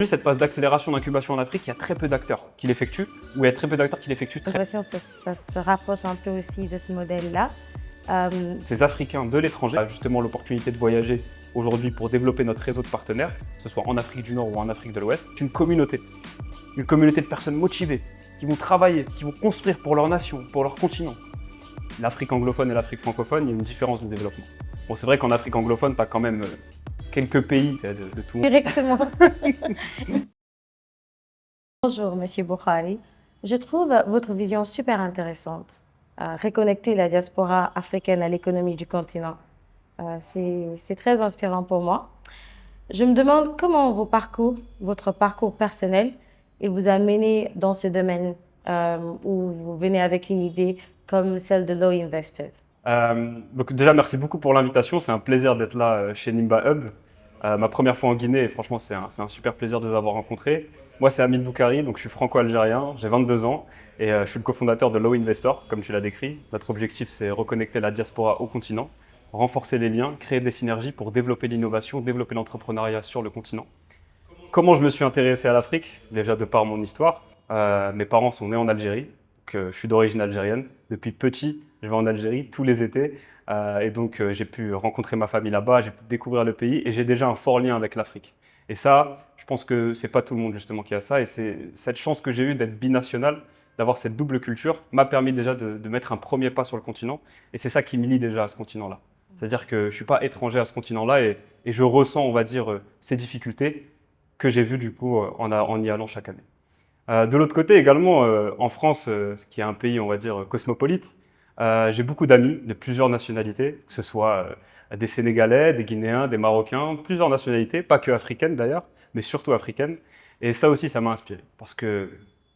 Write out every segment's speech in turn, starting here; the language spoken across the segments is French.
Cette phase d'accélération d'incubation en Afrique, il y a très peu d'acteurs qui l'effectuent, ou il y a très peu d'acteurs qui l'effectuent J'ai l'impression que ça se rapproche un peu aussi de ce modèle-là. Ces Africains de l'étranger ont justement l'opportunité de voyager aujourd'hui pour développer notre réseau de partenaires, que ce soit en Afrique du Nord ou en Afrique de l'Ouest. C'est une communauté de personnes motivées, qui vont travailler, qui vont construire pour leur nation, pour leur continent. L'Afrique anglophone et l'Afrique francophone, il y a une différence de développement. Bon, c'est vrai qu'en Afrique anglophone, tu as quand même quelques pays de tout. Directement. Bonjour, Monsieur Boukhari. Je trouve votre vision super intéressante. Reconnecter la diaspora africaine à l'économie du continent. C'est très inspirant pour moi. Je me demande comment votre parcours personnel, il vous a mené dans ce domaine où vous venez avec une idée comme celle de Low Invested. Donc déjà, merci beaucoup pour l'invitation. C'est un plaisir d'être là chez Nimba Hub. Ma première fois en Guinée et franchement, c'est un super plaisir de vous avoir rencontré. Moi, c'est Amine Boukhari, donc je suis franco-algérien, j'ai 22 ans et je suis le cofondateur de Low Investor, comme tu l'as décrit. Notre objectif, c'est reconnecter la diaspora au continent, renforcer les liens, créer des synergies pour développer l'innovation, développer l'entrepreneuriat sur le continent. Comment je me suis intéressé à l'Afrique? Déjà de par mon histoire. Mes parents sont nés en Algérie, donc je suis d'origine algérienne. Depuis petit, je vais en Algérie tous les étés. Et donc j'ai pu rencontrer ma famille là-bas, j'ai pu découvrir le pays et j'ai déjà un fort lien avec l'Afrique. Et ça, je pense que c'est pas tout le monde justement qui a ça. Et c'est cette chance que j'ai eue d'être binational, d'avoir cette double culture, m'a permis déjà de mettre un premier pas sur le continent. Et c'est ça qui me lie déjà à ce continent-là. C'est-à-dire que je ne suis pas étranger à ce continent-là et je ressens, on va dire, ces difficultés que j'ai vues du coup en y allant chaque année. De l'autre côté également, en France, ce qui est un pays, on va dire, cosmopolite, j'ai beaucoup d'amis de plusieurs nationalités, que ce soit des Sénégalais, des Guinéens, des Marocains, plusieurs nationalités, pas que africaines d'ailleurs, mais surtout africaines. Et ça aussi, ça m'a inspiré, parce que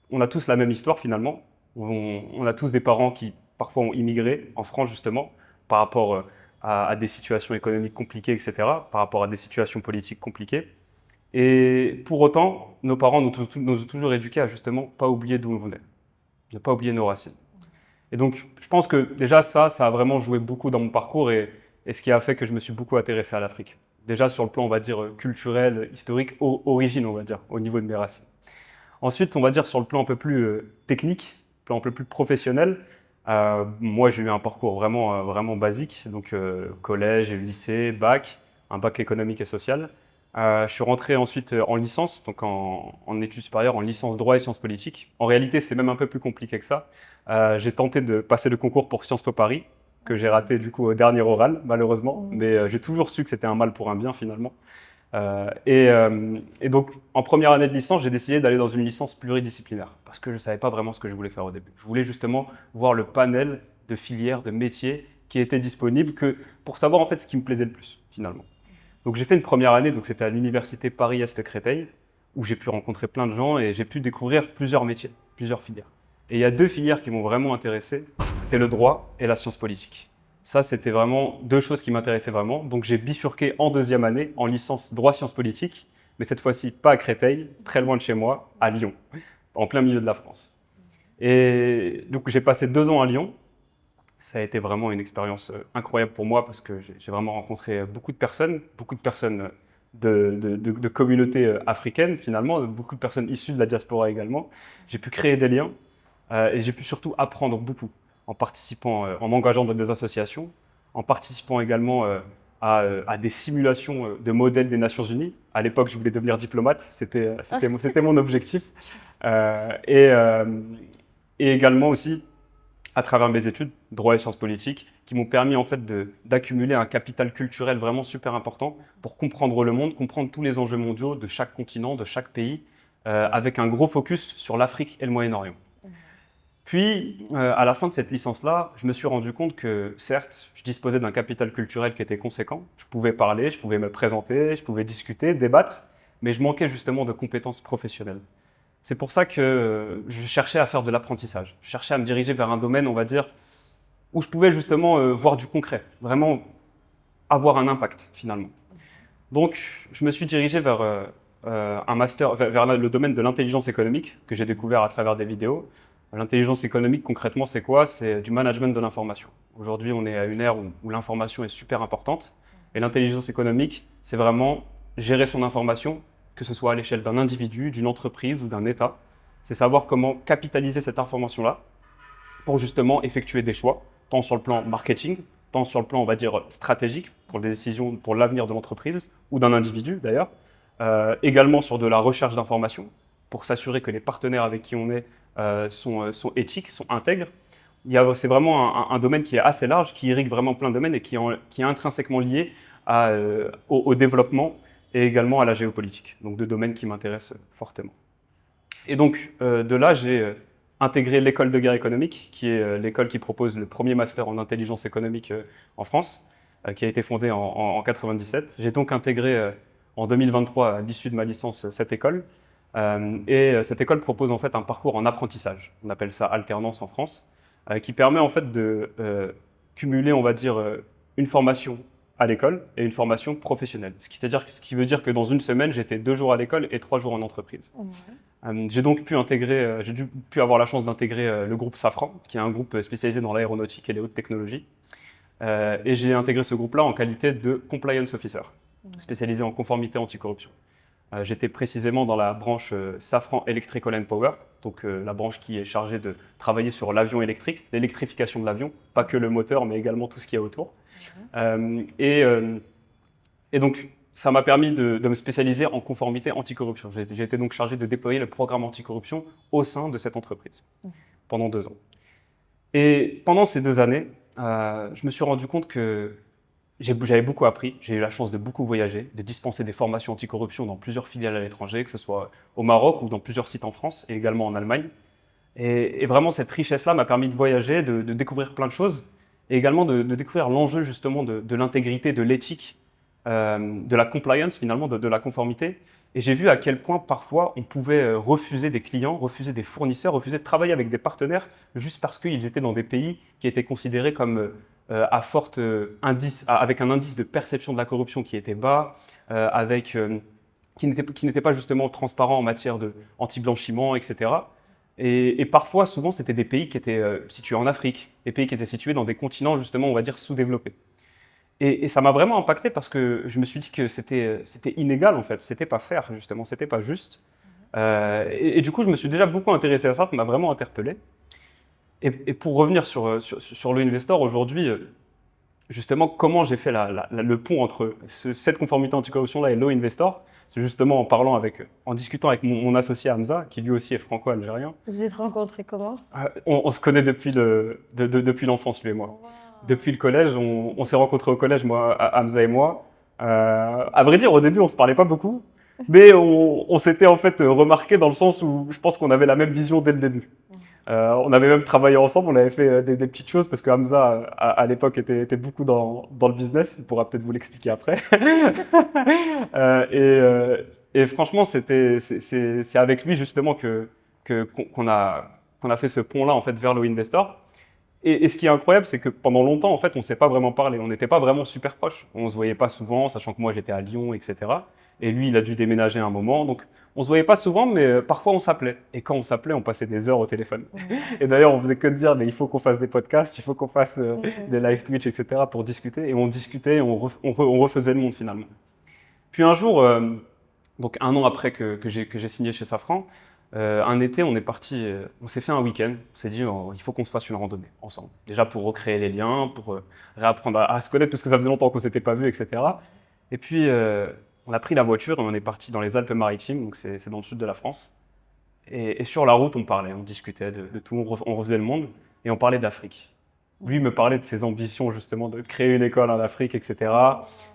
on a tous la même histoire finalement. On a tous des parents qui parfois ont immigré en France justement, par rapport à des situations économiques compliquées, etc., par rapport à des situations politiques compliquées. Et pour autant, nos parents nous ont toujours éduqués à justement pas oublier d'où on venait, ne pas oublier nos racines. Et donc, je pense que déjà ça a vraiment joué beaucoup dans mon parcours et ce qui a fait que je me suis beaucoup intéressé à l'Afrique. Déjà sur le plan, on va dire, culturel, historique, origine, on va dire, au niveau de mes racines. Ensuite, on va dire sur le plan un peu plus technique, plan un peu plus professionnel, moi j'ai eu un parcours vraiment basique, donc collège, lycée, bac, un bac économique et social. Je suis rentré ensuite en licence, donc en études supérieures, en licence droit et sciences politiques. En réalité, c'est même un peu plus compliqué que ça. J'ai tenté de passer le concours pour Sciences Po Paris, que j'ai raté du coup au dernier oral, malheureusement. Mais j'ai toujours su que c'était un mal pour un bien finalement. Et donc, en première année de licence, j'ai décidé d'aller dans une licence pluridisciplinaire, parce que je ne savais pas vraiment ce que je voulais faire au début. Je voulais justement voir le panel de filières, de métiers qui étaient disponibles, pour savoir en fait ce qui me plaisait le plus finalement. Donc j'ai fait une première année, donc c'était à l'université Paris-Est-Créteil, où j'ai pu rencontrer plein de gens et j'ai pu découvrir plusieurs métiers, plusieurs filières. Et il y a deux filières qui m'ont vraiment intéressé, c'était le droit et la science politique. Ça, c'était vraiment deux choses qui m'intéressaient vraiment. Donc j'ai bifurqué en deuxième année en licence droit sciences politiques, mais cette fois-ci pas à Créteil, très loin de chez moi, à Lyon, en plein milieu de la France. Et donc j'ai passé 2 ans à Lyon. Ça a été vraiment une expérience incroyable pour moi parce que j'ai vraiment rencontré beaucoup de personnes de communautés africaines finalement, beaucoup de personnes issues de la diaspora également. J'ai pu créer des liens et j'ai pu surtout apprendre beaucoup en participant, en m'engageant dans des associations, en participant également à des simulations de modèles des Nations Unies. À l'époque, je voulais devenir diplomate, c'était mon objectif. Euh, et, euh, et également aussi à travers mes études, droit et sciences politiques, qui m'ont permis en fait d'accumuler un capital culturel vraiment super important pour comprendre le monde, comprendre tous les enjeux mondiaux de chaque continent, de chaque pays, avec un gros focus sur l'Afrique et le Moyen-Orient. Puis, à la fin de cette licence-là, je me suis rendu compte que, certes, je disposais d'un capital culturel qui était conséquent. Je pouvais parler, je pouvais me présenter, je pouvais discuter, débattre, mais je manquais justement de compétences professionnelles. C'est pour ça que je cherchais à faire de l'apprentissage. Je cherchais à me diriger vers un domaine, on va dire, où je pouvais justement voir du concret, vraiment avoir un impact finalement. Donc, je me suis dirigé vers un master, vers le domaine de l'intelligence économique que j'ai découvert à travers des vidéos. L'intelligence économique, concrètement, c'est quoi? C'est du management de l'information. Aujourd'hui, on est à une ère où l'information est super importante. Et l'intelligence économique, c'est vraiment gérer son information que ce soit à l'échelle d'un individu, d'une entreprise ou d'un État. C'est savoir comment capitaliser cette information-là pour justement effectuer des choix, tant sur le plan marketing, tant sur le plan, on va dire, stratégique, pour des décisions pour l'avenir de l'entreprise ou d'un individu d'ailleurs, également sur de la recherche d'informations, pour s'assurer que les partenaires avec qui on est sont éthiques, sont intègres. C'est vraiment un domaine qui est assez large, qui irrigue vraiment plein de domaines et qui est intrinsèquement lié au développement et également à la géopolitique. Donc deux domaines qui m'intéressent fortement. Et donc de là, j'ai intégré l'école de guerre économique, qui est l'école qui propose le premier master en intelligence économique en France, qui a été fondée en 97. J'ai donc intégré en 2023, à l'issue de ma licence, cette école. Cette école propose en fait un parcours en apprentissage. On appelle ça alternance en France, qui permet en fait de cumuler, on va dire, une formation à l'école et une formation professionnelle. Ce qui veut dire que dans une semaine, j'étais 2 jours à l'école et 3 jours en entreprise. J'ai donc pu avoir la chance d'intégrer le groupe Safran, qui est un groupe spécialisé dans l'aéronautique et les hautes technologies. Et j'ai intégré ce groupe-là en qualité de compliance officer, spécialisé en conformité anticorruption. J'étais précisément dans la branche Safran Electrical and Power, donc la branche qui est chargée de travailler sur l'avion électrique, l'électrification de l'avion, pas que le moteur, mais également tout ce qui est autour. Et donc, ça m'a permis de me spécialiser en conformité anticorruption. J'ai été donc chargé de déployer le programme anticorruption au sein de cette entreprise pendant 2 ans. Et pendant ces 2 années, je me suis rendu compte que j'avais beaucoup appris. J'ai eu la chance de beaucoup voyager, de dispenser des formations anticorruption dans plusieurs filiales à l'étranger, que ce soit au Maroc ou dans plusieurs sites en France et également en Allemagne. Et vraiment, cette richesse-là m'a permis de voyager, de découvrir plein de choses et également de découvrir l'enjeu justement de l'intégrité, de l'éthique, de la compliance finalement, de la conformité. Et j'ai vu à quel point parfois on pouvait refuser des clients, refuser des fournisseurs, refuser de travailler avec des partenaires juste parce qu'ils étaient dans des pays qui étaient considérés comme à forte indice, avec un indice de perception de la corruption qui était bas, qui n'était pas justement transparent en matière de anti-blanchiment, etc. Et parfois, souvent, c'était des pays qui étaient situés en Afrique, des pays qui étaient situés dans des continents justement, on va dire, sous-développés. Et ça m'a vraiment impacté parce que je me suis dit que c'était inégal en fait, c'était pas fair justement, c'était pas juste. Et du coup, je me suis déjà beaucoup intéressé à ça, ça m'a vraiment interpellé. Et pour revenir sur le Investor aujourd'hui, justement, comment j'ai fait le pont entre cette conformité anticorruption-là et Law Investor, c'est justement en discutant avec mon associé Hamza, qui lui aussi est franco-algérien. Vous vous êtes rencontrés comment? On se connaît depuis l'enfance, lui et moi. Wow. Depuis le collège, on s'est rencontrés au collège, moi, Hamza et moi. À vrai dire, au début, on se parlait pas beaucoup, mais on s'était en fait remarqué dans le sens où je pense qu'on avait la même vision dès le début. On avait même travaillé ensemble, on avait fait des petites choses parce que Hamza, à l'époque, était beaucoup dans le business. Il pourra peut-être vous l'expliquer après. Euh, et, euh, et franchement, c'est avec lui justement qu'on a fait ce pont-là en fait vers le Investor. Et ce qui est incroyable, c'est que pendant longtemps, en fait, on ne s'est pas vraiment parlé. On n'était pas vraiment super proches. On ne se voyait pas souvent, sachant que moi, j'étais à Lyon, etc. Et lui, il a dû déménager à un moment. Donc, on ne se voyait pas souvent, mais parfois, on s'appelait. Et quand on s'appelait, on passait des heures au téléphone. Et d'ailleurs, on faisait que de dire, mais il faut qu'on fasse des podcasts, il faut qu'on fasse des live Twitch, etc. pour discuter. Et on discutait, on refaisait le monde finalement. Puis un jour, donc 1 an après que j'ai signé chez Safran, un été, on est parti, on s'est fait un week-end. On s'est dit, oh, il faut qu'on se fasse une randonnée ensemble. Déjà pour recréer les liens, pour réapprendre à se connaître, parce que ça faisait longtemps qu'on s'était pas vus, etc. Et puis, on a pris la voiture et on est parti dans les Alpes-Maritimes, donc c'est dans le sud de la France. Et sur la route, on parlait, on discutait de tout, on refaisait le monde et on parlait d'Afrique. Lui me parlait de ses ambitions justement de créer une école en Afrique, etc.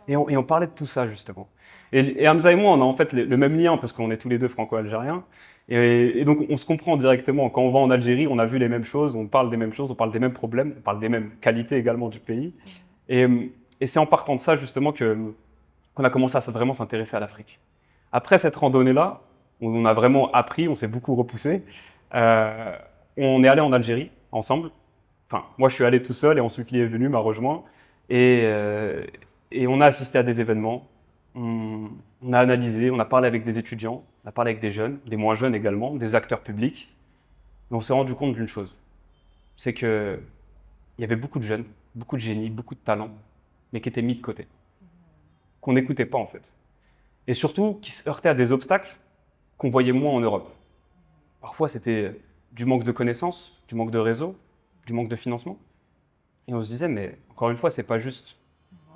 Et on parlait de tout ça justement. Et Hamza et moi, on a en fait le même lien parce qu'on est tous les deux franco-algériens. Et donc on se comprend directement. Quand on va en Algérie, on a vu les mêmes choses, on parle des mêmes choses, on parle des mêmes problèmes, on parle des mêmes qualités également du pays. Et, et c'est en partant de ça justement qu'on a commencé à vraiment s'intéresser à l'Afrique. Après cette randonnée-là, on a vraiment appris, on s'est beaucoup repoussé. On est allé en Algérie ensemble. Enfin, moi je suis allé tout seul et ensuite lui est venu, m'a rejoint. Et on a assisté à des événements. On a analysé, on a parlé avec des étudiants, on a parlé avec des jeunes, des moins jeunes également, des acteurs publics. Et on s'est rendu compte d'une chose, c'est qu'il y avait beaucoup de jeunes, beaucoup de génies, beaucoup de talents, mais qui étaient mis de côté, qu'on n'écoutait pas en fait. et surtout qui se heurtaient à des obstacles qu'on voyait moins en Europe. Parfois, c'était du manque de connaissances, du manque de réseau, du manque de financement. Et on se disait, mais encore une fois, c'est pas juste,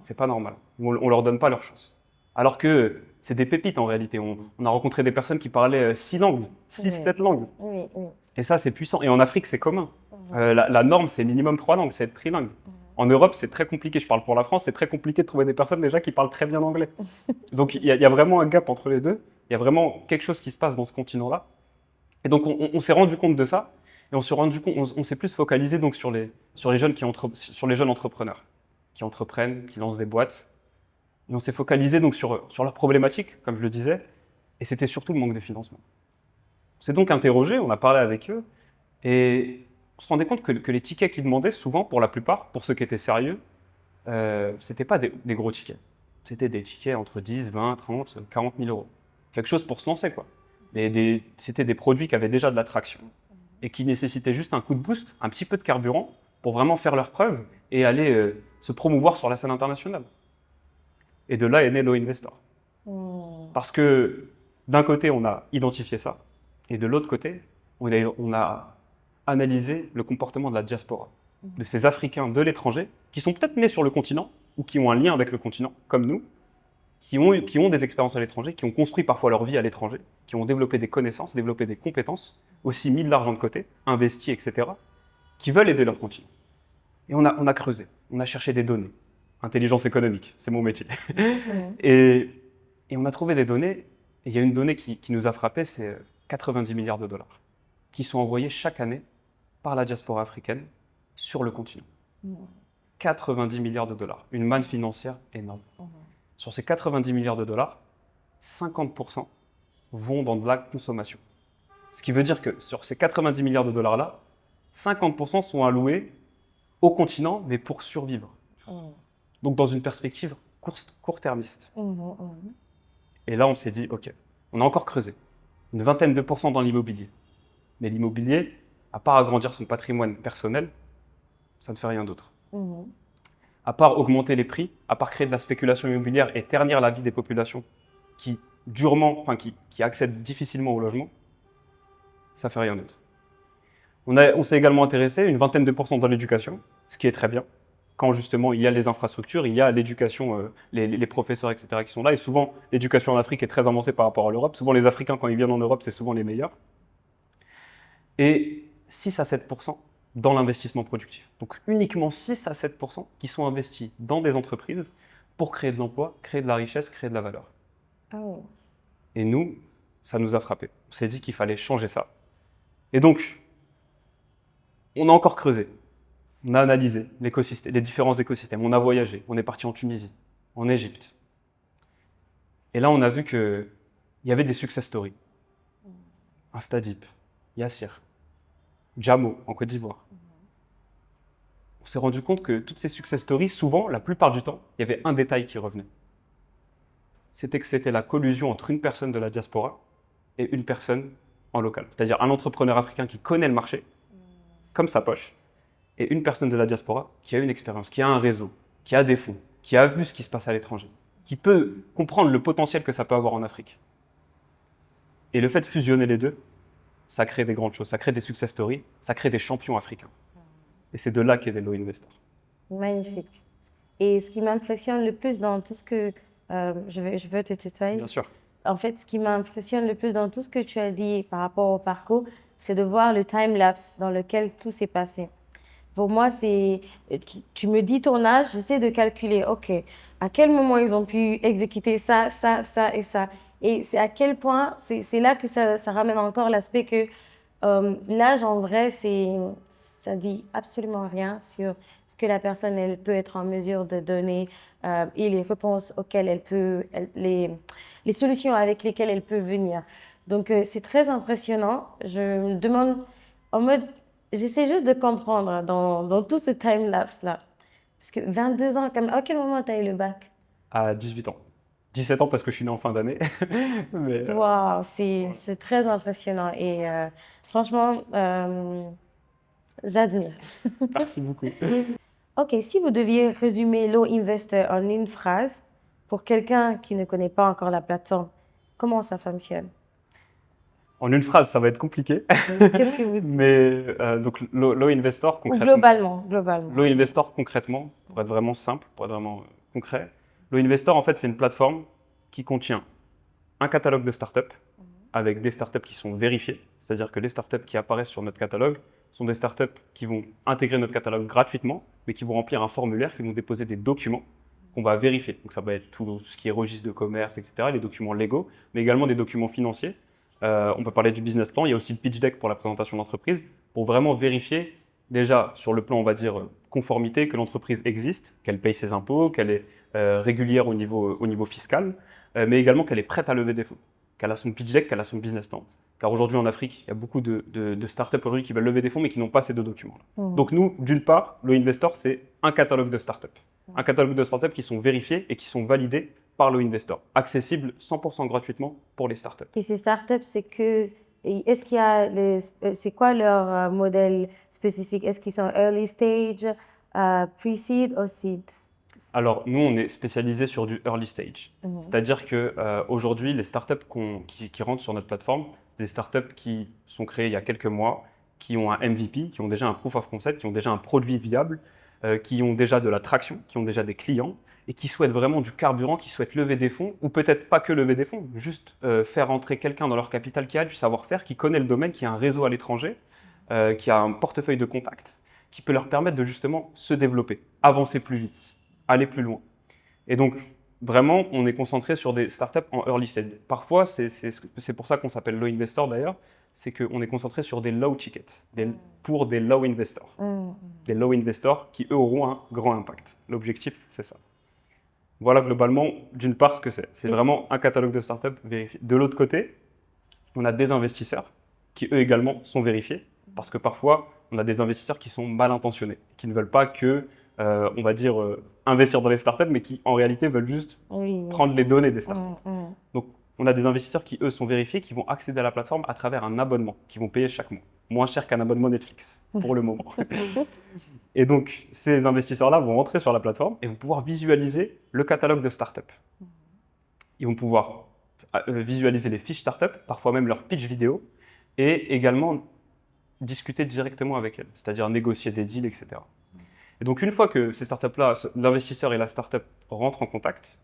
c'est pas normal. On leur donne pas leur chance. Alors que c'est des pépites en réalité. On a rencontré des personnes qui parlaient 6 langues, 6, Oui, 7 langues. oui, oui. Et ça, c'est puissant. Et en Afrique, c'est commun. Mhm. La norme, c'est minimum 3 langues, c'est être trilingue. En Europe, c'est très compliqué. Je parle pour la France, c'est très compliqué de trouver des personnes déjà qui parlent très bien anglais. Donc il y a vraiment un gap entre les deux. Il y a vraiment quelque chose qui se passe dans ce continent-là. Et donc on s'est rendu compte de ça. Et on s'est plus focalisé donc sur les jeunes sur les jeunes entrepreneurs qui entreprennent, qui lancent des boîtes. Et on s'est focalisé donc sur leurs problématiques, comme je le disais. Et c'était surtout le manque de financement. On s'est donc interrogé, on a parlé avec eux. Et on se rendait compte que les tickets qu'ils demandaient, souvent, pour la plupart, pour ceux qui étaient sérieux, c'était pas des gros tickets. C'était des tickets entre 10, 20, 30, 40 000 euros. Quelque chose pour se lancer, quoi. Mais c'était des produits qui avaient déjà de l'attraction et qui nécessitaient juste un coup de boost, un petit peu de carburant pour vraiment faire leurs preuves et aller se promouvoir sur la scène internationale. Et de là est né Low Investor. Mhm. Parce que d'un côté, on a identifié ça, et de l'autre côté, on a analysé le comportement de la diaspora, de ces Africains de l'étranger, qui sont peut-être nés sur le continent, ou qui ont un lien avec le continent, comme nous, qui ont des expériences à l'étranger, qui ont construit parfois leur vie à l'étranger, qui ont développé des connaissances, développé des compétences, aussi mis de l'argent de côté, investi, etc., qui veulent aider leur continent. Et on a creusé, on a cherché des données. Intelligence économique, c'est mon métier. Mhm. Et, et on a trouvé des données, et il y a une donnée qui nous a frappé, c'est 90 milliards de dollars qui sont envoyés chaque année par la diaspora africaine sur le continent. Mhm. 90 milliards de dollars, une manne financière énorme. Mhm. Sur ces 90 milliards de dollars, 50% vont dans de la consommation. Ce qui veut dire que sur ces 90 milliards de dollars-là, 50% sont alloués au continent, mais pour survivre. Mhm. Donc dans une perspective court-termiste. Mhm. Mhm. Et là, on s'est dit, OK, on a encore creusé. Une vingtaine de pourcents dans l'immobilier. Mais l'immobilier, à part agrandir son patrimoine personnel, ça ne fait rien d'autre. Mhm. À part augmenter les prix, à part créer de la spéculation immobilière et ternir la vie des populations qui qui accèdent difficilement au logement, ça ne fait rien d'autre. On s'est également intéressé une vingtaine de pourcents dans l'éducation, ce qui est très bien. Quand justement il y a les infrastructures, il y a l'éducation, les professeurs, etc. qui sont là. Et souvent, l'éducation en Afrique est très avancée par rapport à l'Europe. Souvent, les Africains, quand ils viennent en Europe, c'est souvent les meilleurs. Et 6 à 7% dans l'investissement productif. Donc uniquement 6 à 7% qui sont investis dans des entreprises pour créer de l'emploi, créer de la richesse, créer de la valeur. Ah oui. Et nous, ça nous a frappé. On s'est dit qu'il fallait changer ça. Et donc, on a encore creusé. On a analysé les différents écosystèmes. On a voyagé. On est parti en Tunisie, en Égypte. Et là, on a vu qu'il y avait des success stories. Instadip, Yassir, Jamo en Côte d'Ivoire. On s'est rendu compte que toutes ces success stories, souvent, la plupart du temps, il y avait un détail qui revenait. C'était que c'était la collusion entre une personne de la diaspora et une personne en local. C'est-à-dire un entrepreneur africain qui connaît le marché, comme sa poche, et une personne de la diaspora qui a une expérience, qui a un réseau, qui a des fonds, qui a vu ce qui se passe à l'étranger, qui peut comprendre le potentiel que ça peut avoir en Afrique. Et le fait de fusionner les deux, ça crée des grandes choses, ça crée des success stories, ça crée des champions africains. Et c'est de là qu'est Low Investor. Magnifique. Et ce qui m'impressionne le plus dans tout ce que je veux te tutoyer. Bien sûr. En fait, ce qui m'impressionne le plus dans tout ce que tu as dit par rapport au parcours, c'est de voir le time-lapse dans lequel tout s'est passé. Pour moi, tu me dis ton âge, j'essaie de calculer, OK, à quel moment ils ont pu exécuter ça, ça, ça et ça. Et c'est à quel point, c'est là que ça ramène encore l'aspect que l'âge, en vrai, ça dit absolument rien sur ce que la personne, elle peut être en mesure de donner et les réponses auxquelles les solutions avec lesquelles elle peut venir. Donc, c'est très impressionnant. Je me demande, en mode, j'essaie juste de comprendre dans tout ce time-lapse-là. Parce que 22 ans, à quel moment tu as eu le bac? À 18 ans. 17 ans parce que je suis né en fin d'année. Mais Waouh, c'est très impressionnant. Et franchement, j'admire. merci beaucoup. OK, si vous deviez résumer Low Investor en une phrase, pour quelqu'un qui ne connaît pas encore la plateforme, comment ça fonctionne? En une phrase, ça va être compliqué. Qu'est-ce que vous... Mais donc, Low Investor, Ou concrètement, globalement. Low Investor, concrètement, pour être vraiment simple, pour être vraiment concret, Low Investor, en fait, c'est une plateforme qui contient un catalogue de startups avec des startups qui sont vérifiées. C'est-à-dire que les startups qui apparaissent sur notre catalogue sont des startups qui vont intégrer notre catalogue gratuitement, mais qui vont remplir un formulaire, qui vont déposer des documents qu'on va vérifier. Donc ça va être tout ce qui est registre de commerce, etc., les documents légaux, mais également des documents financiers. On peut parler du business plan, il y a aussi le pitch deck pour la présentation d'entreprise, pour vraiment vérifier déjà sur le plan, on va dire, conformité, que l'entreprise existe, qu'elle paye ses impôts, qu'elle est régulière au niveau fiscal, mais également qu'elle est prête à lever des fonds, qu'elle a son pitch deck, qu'elle a son business plan. Car aujourd'hui en Afrique, il y a beaucoup de startups aujourd'hui qui veulent lever des fonds mais qui n'ont pas ces deux documents-là. Donc nous, d'une part, le Investor, c'est un catalogue de startups. Un catalogue de startups qui sont vérifiés et qui sont validés par le Investor, accessible 100% gratuitement pour les startups. Et ces startups, est-ce qu'il y a c'est quoi leur modèle spécifique? Est-ce qu'ils sont early stage, pre-seed ou seed? Alors, nous, on est spécialisé sur du early stage. C'est-à-dire qu'aujourd'hui, les startups qui rentrent sur notre plateforme, c'est des startups qui sont créées il y a quelques mois, qui ont un MVP, qui ont déjà un proof of concept, qui ont déjà un produit viable, qui ont déjà de la traction, qui ont déjà des clients et qui souhaitent vraiment du carburant, qui souhaitent lever des fonds, ou peut-être pas que lever des fonds, juste faire entrer quelqu'un dans leur capital qui a du savoir-faire, qui connaît le domaine, qui a un réseau à l'étranger, qui a un portefeuille de contacts, qui peut leur permettre de justement se développer, avancer plus vite, aller plus loin. Et donc, vraiment, on est concentré sur des startups en early stage. Parfois, c'est pour ça qu'on s'appelle Low Investor d'ailleurs, c'est qu'on est concentré sur des low tickets, pour des low investors. Des low investors qui, eux, auront un grand impact. L'objectif, c'est ça. Voilà globalement, d'une part, ce que c'est. C'est vraiment un catalogue de startups vérifié. De l'autre côté, on a des investisseurs qui, eux également, sont vérifiés. Parce que parfois, on a des investisseurs qui sont mal intentionnés, qui ne veulent pas que, on va dire, investir dans les startups, mais qui, en réalité, veulent juste prendre les données des startups. Donc, on a des investisseurs qui, eux, sont vérifiés, qui vont accéder à la plateforme à travers un abonnement, qui vont payer chaque mois. Moins cher qu'un abonnement Netflix, pour le moment. Et donc, ces investisseurs-là vont rentrer sur la plateforme et vont pouvoir visualiser le catalogue de startups. Ils vont pouvoir visualiser les fiches startups, parfois même leur pitch vidéo, et également discuter directement avec elles, c'est-à-dire négocier des deals, etc. Et donc, une fois que ces startups-là, l'investisseur et la startup rentrent en contact,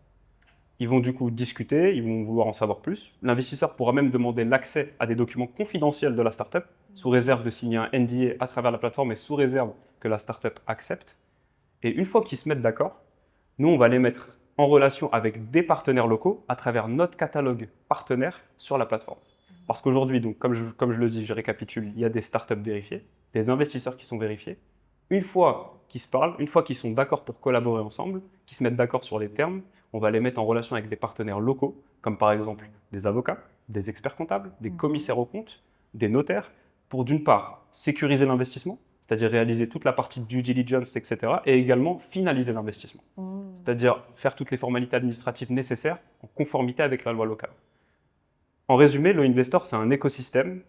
ils vont du coup discuter, ils vont vouloir en savoir plus. L'investisseur pourra même demander l'accès à des documents confidentiels de la startup, sous réserve de signer un NDA à travers la plateforme et sous réserve que la startup accepte. Et une fois qu'ils se mettent d'accord, nous, on va les mettre en relation avec des partenaires locaux à travers notre catalogue partenaire sur la plateforme. Parce qu'aujourd'hui, donc, comme je le dis, je récapitule, il y a des startups vérifiées, des investisseurs qui sont vérifiés. Une fois qu'ils se parlent, une fois qu'ils sont d'accord pour collaborer ensemble, qu'ils se mettent d'accord sur les termes, on va les mettre en relation avec des partenaires locaux, comme par exemple des avocats, des experts comptables, des commissaires aux comptes, des notaires, pour d'une part sécuriser l'investissement, c'est-à-dire réaliser toute la partie due diligence, etc., et également finaliser l'investissement, c'est-à-dire faire toutes les formalités administratives nécessaires en conformité avec la loi locale. En résumé, le Investor, c'est un écosystème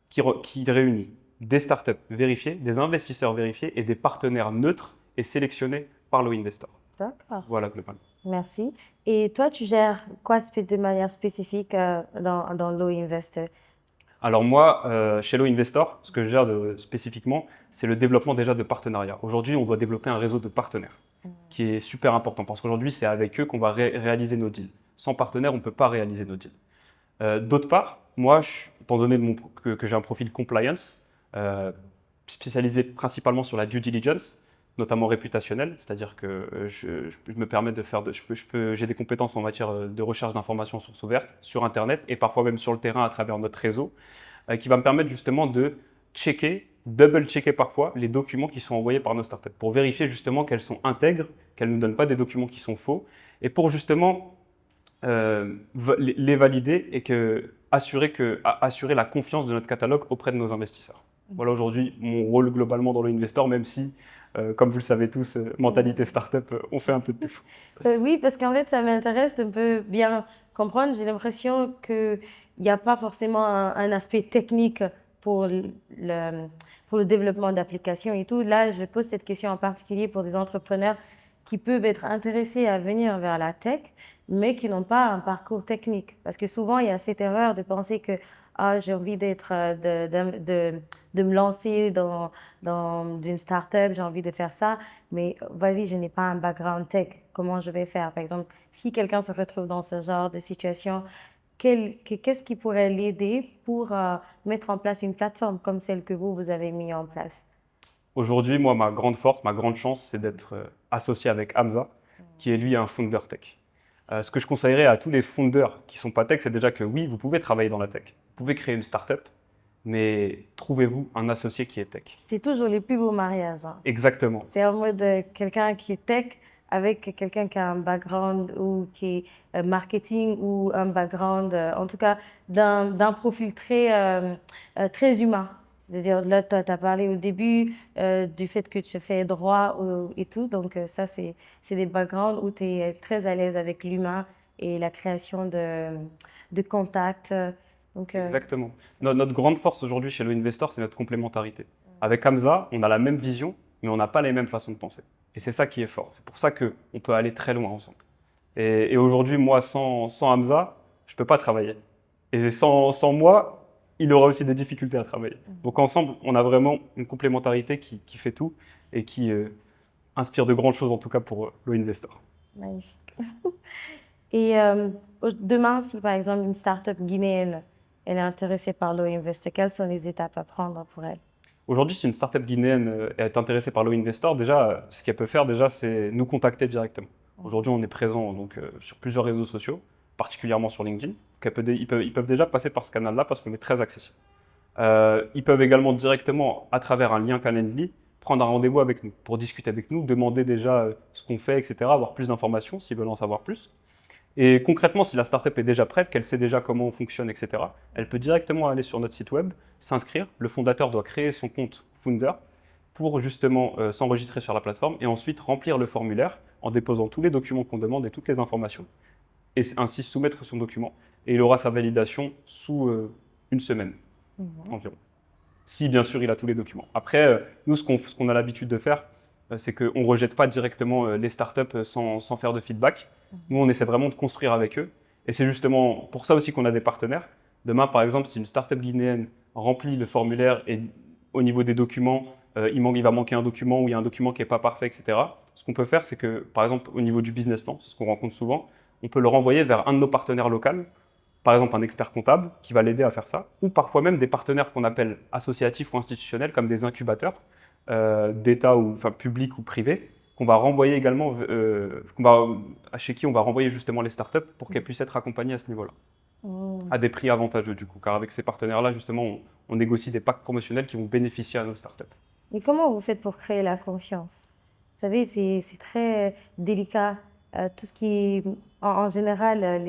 qui réunit des startups vérifiées, des investisseurs vérifiés et des partenaires neutres et sélectionnés par le Investor. D'accord. Voilà globalement. Merci. Et toi, tu gères quoi de manière spécifique dans Low Investor? Alors moi, chez Low Investor, ce que je gère spécifiquement, c'est le développement déjà de partenariats. Aujourd'hui, on doit développer un réseau de partenaires qui est super important parce qu'aujourd'hui, c'est avec eux qu'on va réaliser nos deals. Sans partenaires, on ne peut pas réaliser nos deals. D'autre part, moi, étant donné que j'ai un profil compliance, spécialisé principalement sur la due diligence, notamment réputationnelle, c'est-à-dire que je me permets de faire, j'ai des compétences en matière de recherche d'informations sources ouvertes sur Internet et parfois même sur le terrain à travers notre réseau, qui va me permettre justement de double-checker parfois les documents qui sont envoyés par nos startups pour vérifier justement qu'elles sont intègres, qu'elles ne nous donnent pas des documents qui sont faux et pour justement les valider et assurer la confiance de notre catalogue auprès de nos investisseurs. Voilà aujourd'hui mon rôle globalement dans le Investor, même si, comme vous le savez tous, mentalité startup, on fait un peu de tout. Oui, parce qu'en fait, ça m'intéresse de un peu bien comprendre. J'ai l'impression qu'il n'y a pas forcément un aspect technique pour pour le développement d'applications et tout. Là, je pose cette question en particulier pour des entrepreneurs qui peuvent être intéressés à venir vers la tech, mais qui n'ont pas un parcours technique. Parce que souvent, il y a cette erreur de penser que ah, j'ai envie de me lancer dans une start-up, j'ai envie de faire ça, mais vas-y, je n'ai pas un background tech. Comment je vais faire? Par exemple, si quelqu'un se retrouve dans ce genre de situation, qu'est-ce qui pourrait l'aider pour mettre en place une plateforme comme celle que vous avez mis en place? Aujourd'hui, moi, ma grande force, ma grande chance, c'est d'être associé avec Hamza, qui est lui un founder tech. Ce que je conseillerais à tous les founders qui ne sont pas tech, c'est déjà que oui, vous pouvez travailler dans la tech. Vous pouvez créer une startup, mais trouvez-vous un associé qui est tech. C'est toujours les plus beaux mariages, hein. Exactement. C'est en mode quelqu'un qui est tech avec quelqu'un qui a un background ou qui est marketing ou un background, en tout cas, d'un profil très humain. C'est-à-dire, là, tu as parlé au début du fait que tu fais droit et tout. Donc, ça, c'est des backgrounds où tu es très à l'aise avec l'humain et la création de contacts. Donc, Exactement. Notre grande force aujourd'hui chez Low Investor, c'est notre complémentarité. Avec Hamza, on a la même vision, mais on n'a pas les mêmes façons de penser. Et c'est ça qui est fort. C'est pour ça qu'on peut aller très loin ensemble. Et aujourd'hui, moi, sans Hamza, je ne peux pas travailler. Et sans moi, il aura aussi des difficultés à travailler. Donc ensemble, on a vraiment une complémentarité qui fait tout et qui inspire de grandes choses, en tout cas pour Low Investor. magnifique. Et demain, si par exemple une start-up guinéenne, elle est intéressée par Low Invest, quelles sont les étapes à prendre pour elle? Aujourd'hui, si une startup guinéenne est intéressée par Low Investor, déjà, ce qu'elle peut faire, déjà, c'est nous contacter directement. Aujourd'hui, on est présent donc, sur plusieurs réseaux sociaux, particulièrement sur LinkedIn. Donc, ils peuvent déjà passer par ce canal-là parce qu'on est très accessible. Ils peuvent également directement, à travers un lien Calendly, prendre un rendez-vous avec nous pour discuter avec nous, demander déjà ce qu'on fait, etc., avoir plus d'informations s'ils veulent en savoir plus. Et concrètement, si la startup est déjà prête, qu'elle sait déjà comment on fonctionne, etc., elle peut directement aller sur notre site web, s'inscrire. Le fondateur doit créer son compte Founder pour justement s'enregistrer sur la plateforme et ensuite remplir le formulaire en déposant tous les documents qu'on demande et toutes les informations et ainsi soumettre son document. Et il aura sa validation sous une semaine environ. Si bien sûr il a tous les documents. Après, nous, ce qu'on a l'habitude de faire, c'est qu'on ne rejette pas directement les startups sans faire de feedback. Nous, on essaie vraiment de construire avec eux. Et c'est justement pour ça aussi qu'on a des partenaires. Demain, par exemple, si une startup guinéenne remplit le formulaire et au niveau des documents, il va manquer un document ou il y a un document qui n'est pas parfait, etc. Ce qu'on peut faire, c'est que, par exemple, au niveau du business plan, c'est ce qu'on rencontre souvent, on peut le renvoyer vers un de nos partenaires locaux, par exemple un expert comptable qui va l'aider à faire ça, ou parfois même des partenaires qu'on appelle associatifs ou institutionnels, comme des incubateurs d'État ou enfin publics ou privés, qu'on va renvoyer également, chez qui on va renvoyer justement les startups pour qu'elles puissent être accompagnées à ce niveau-là, à des prix avantageux du coup, car avec ces partenaires-là, justement, on négocie des packs promotionnels qui vont bénéficier à nos startups. Et comment vous faites pour créer la confiance? Vous savez, c'est très délicat. Tout ce qui, en général,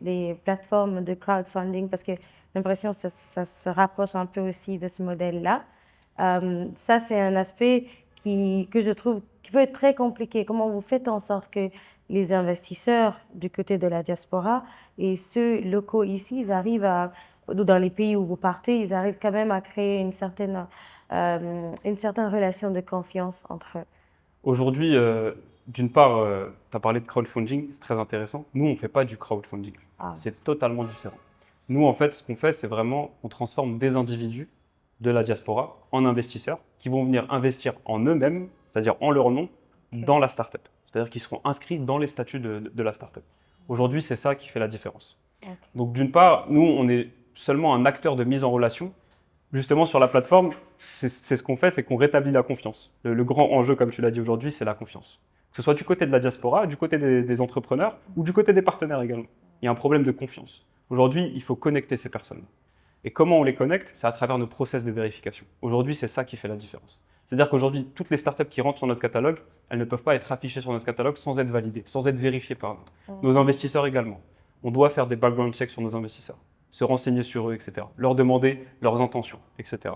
les plateformes de crowdfunding, parce que j'ai l'impression que ça se rapproche un peu aussi de ce modèle-là. Ça, c'est un aspect que je trouve qui peut être très compliqué. Comment vous faites en sorte que les investisseurs du côté de la diaspora et ceux locaux ici, ils arrivent ou dans les pays où vous partez, ils arrivent quand même à créer une certaine relation de confiance entre eux. Aujourd'hui, d'une part, tu as parlé de crowdfunding, c'est très intéressant. Nous, on ne fait pas du crowdfunding. Ah, C'est totalement différent. Nous, en fait, ce qu'on fait, c'est vraiment, on transforme des individus de la diaspora en investisseurs qui vont venir investir en eux-mêmes, c'est-à-dire en leur nom, dans la startup. C'est-à-dire qu'ils seront inscrits dans les statuts de la startup. Aujourd'hui, c'est ça qui fait la différence. ok. Donc, d'une part, nous, on est seulement un acteur de mise en relation. Justement, sur la plateforme, c'est ce qu'on fait, c'est qu'on rétablit la confiance. Le grand enjeu, comme tu l'as dit aujourd'hui, c'est la confiance. Que ce soit du côté de la diaspora, du côté des entrepreneurs ou du côté des partenaires également. Il y a un problème de confiance. Aujourd'hui, il faut connecter ces personnes. Et comment on les connecte? C'est à travers nos process de vérification. Aujourd'hui, c'est ça qui fait la différence. C'est-à-dire qu'aujourd'hui, toutes les startups qui rentrent sur notre catalogue, elles ne peuvent pas être affichées sur notre catalogue sans être validées, sans être vérifiées par nous. Nos investisseurs également. On doit faire des background checks sur nos investisseurs, se renseigner sur eux, etc. Leur demander leurs intentions, etc.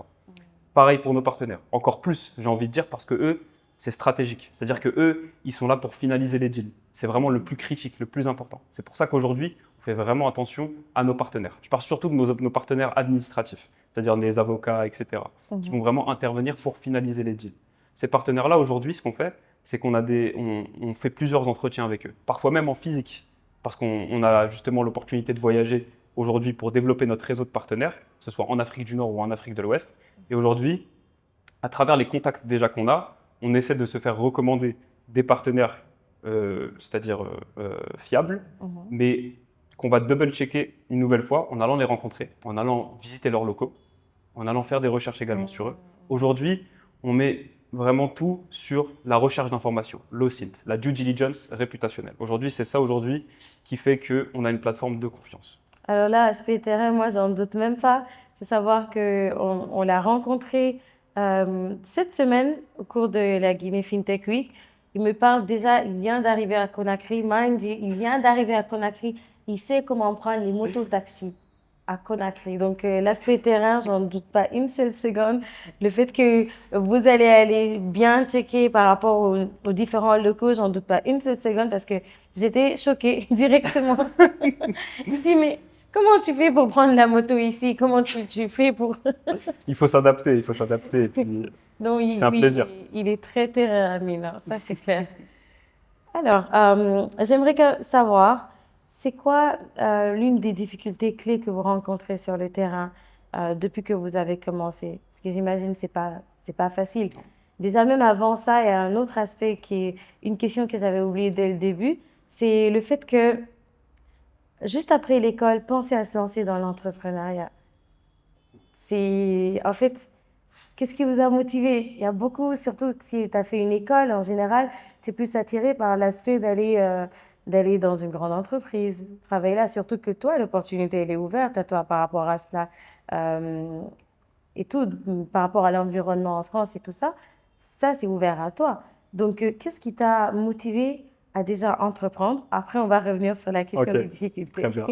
Pareil pour nos partenaires. Encore plus, j'ai envie de dire, parce que eux, c'est stratégique. C'est-à-dire que eux, ils sont là pour finaliser les deals. C'est vraiment le plus critique, le plus important. C'est pour ça qu'aujourd'hui, on fait vraiment attention à nos partenaires. Je parle surtout de nos partenaires administratifs, c'est-à-dire les avocats, etc., qui vont vraiment intervenir pour finaliser les deals. Ces partenaires-là, aujourd'hui, ce qu'on fait, c'est on fait plusieurs entretiens avec eux, parfois même en physique. parce qu'on a justement l'opportunité de voyager aujourd'hui pour développer notre réseau de partenaires, que ce soit en Afrique du Nord ou en Afrique de l'Ouest. Et aujourd'hui, à travers les contacts déjà qu'on a, on essaie de se faire recommander des partenaires, c'est-à-dire fiables, Mhm. mais qu'on va double-checker une nouvelle fois en allant les rencontrer, en allant visiter leurs locaux, en allant faire des recherches également sur eux. Mhm. Aujourd'hui, on met vraiment tout sur la recherche d'informations, l'OSINT, la due diligence réputationnelle. Aujourd'hui, c'est ça aujourd'hui qui fait qu'on a une plateforme de confiance. Alors là, aspect terrain, moi, j'en doute même pas. Il faut savoir on l'a rencontré cette semaine au cours de la Guinée FinTech Week. Il me parle déjà, il vient d'arriver à Conakry. Mind you, il vient d'arriver à Conakry. Il sait comment prendre les motos-taxis à Conakry. Donc, l'aspect terrain, j'en doute pas une seule seconde. Le fait que vous allez aller bien checker par rapport aux différents locaux, j'en doute pas une seule seconde parce que j'étais choquée directement. Je dis, mais comment tu fais pour prendre la moto ici? Comment tu fais pour... Il faut s'adapter, et puis Donc, c'est un oui, plaisir. il est très terrain mineur, ça c'est clair. Alors, j'aimerais savoir, c'est quoi l'une des difficultés clés que vous rencontrez sur le terrain depuis que vous avez commencé? Parce que j'imagine que c'est pas facile. Déjà, même avant ça, il y a un autre aspect qui est une question que j'avais oubliée dès le début, c'est le fait que juste après l'école, penser à se lancer dans l'entrepreneuriat. C'est, en fait, qu'est-ce qui vous a motivé? Il y a beaucoup, surtout si tu as fait une école en général, tu es plus attiré par l'aspect d'aller dans une grande entreprise, travailler là, surtout que toi, l'opportunité, elle est ouverte à toi par rapport à cela. Euh, et tout, par rapport à l'environnement en France et tout ça, ça, c'est ouvert à toi. Donc, qu'est-ce qui t'a motivé à déjà entreprendre? Après, on va revenir sur la question Ok, des très difficultés. bien.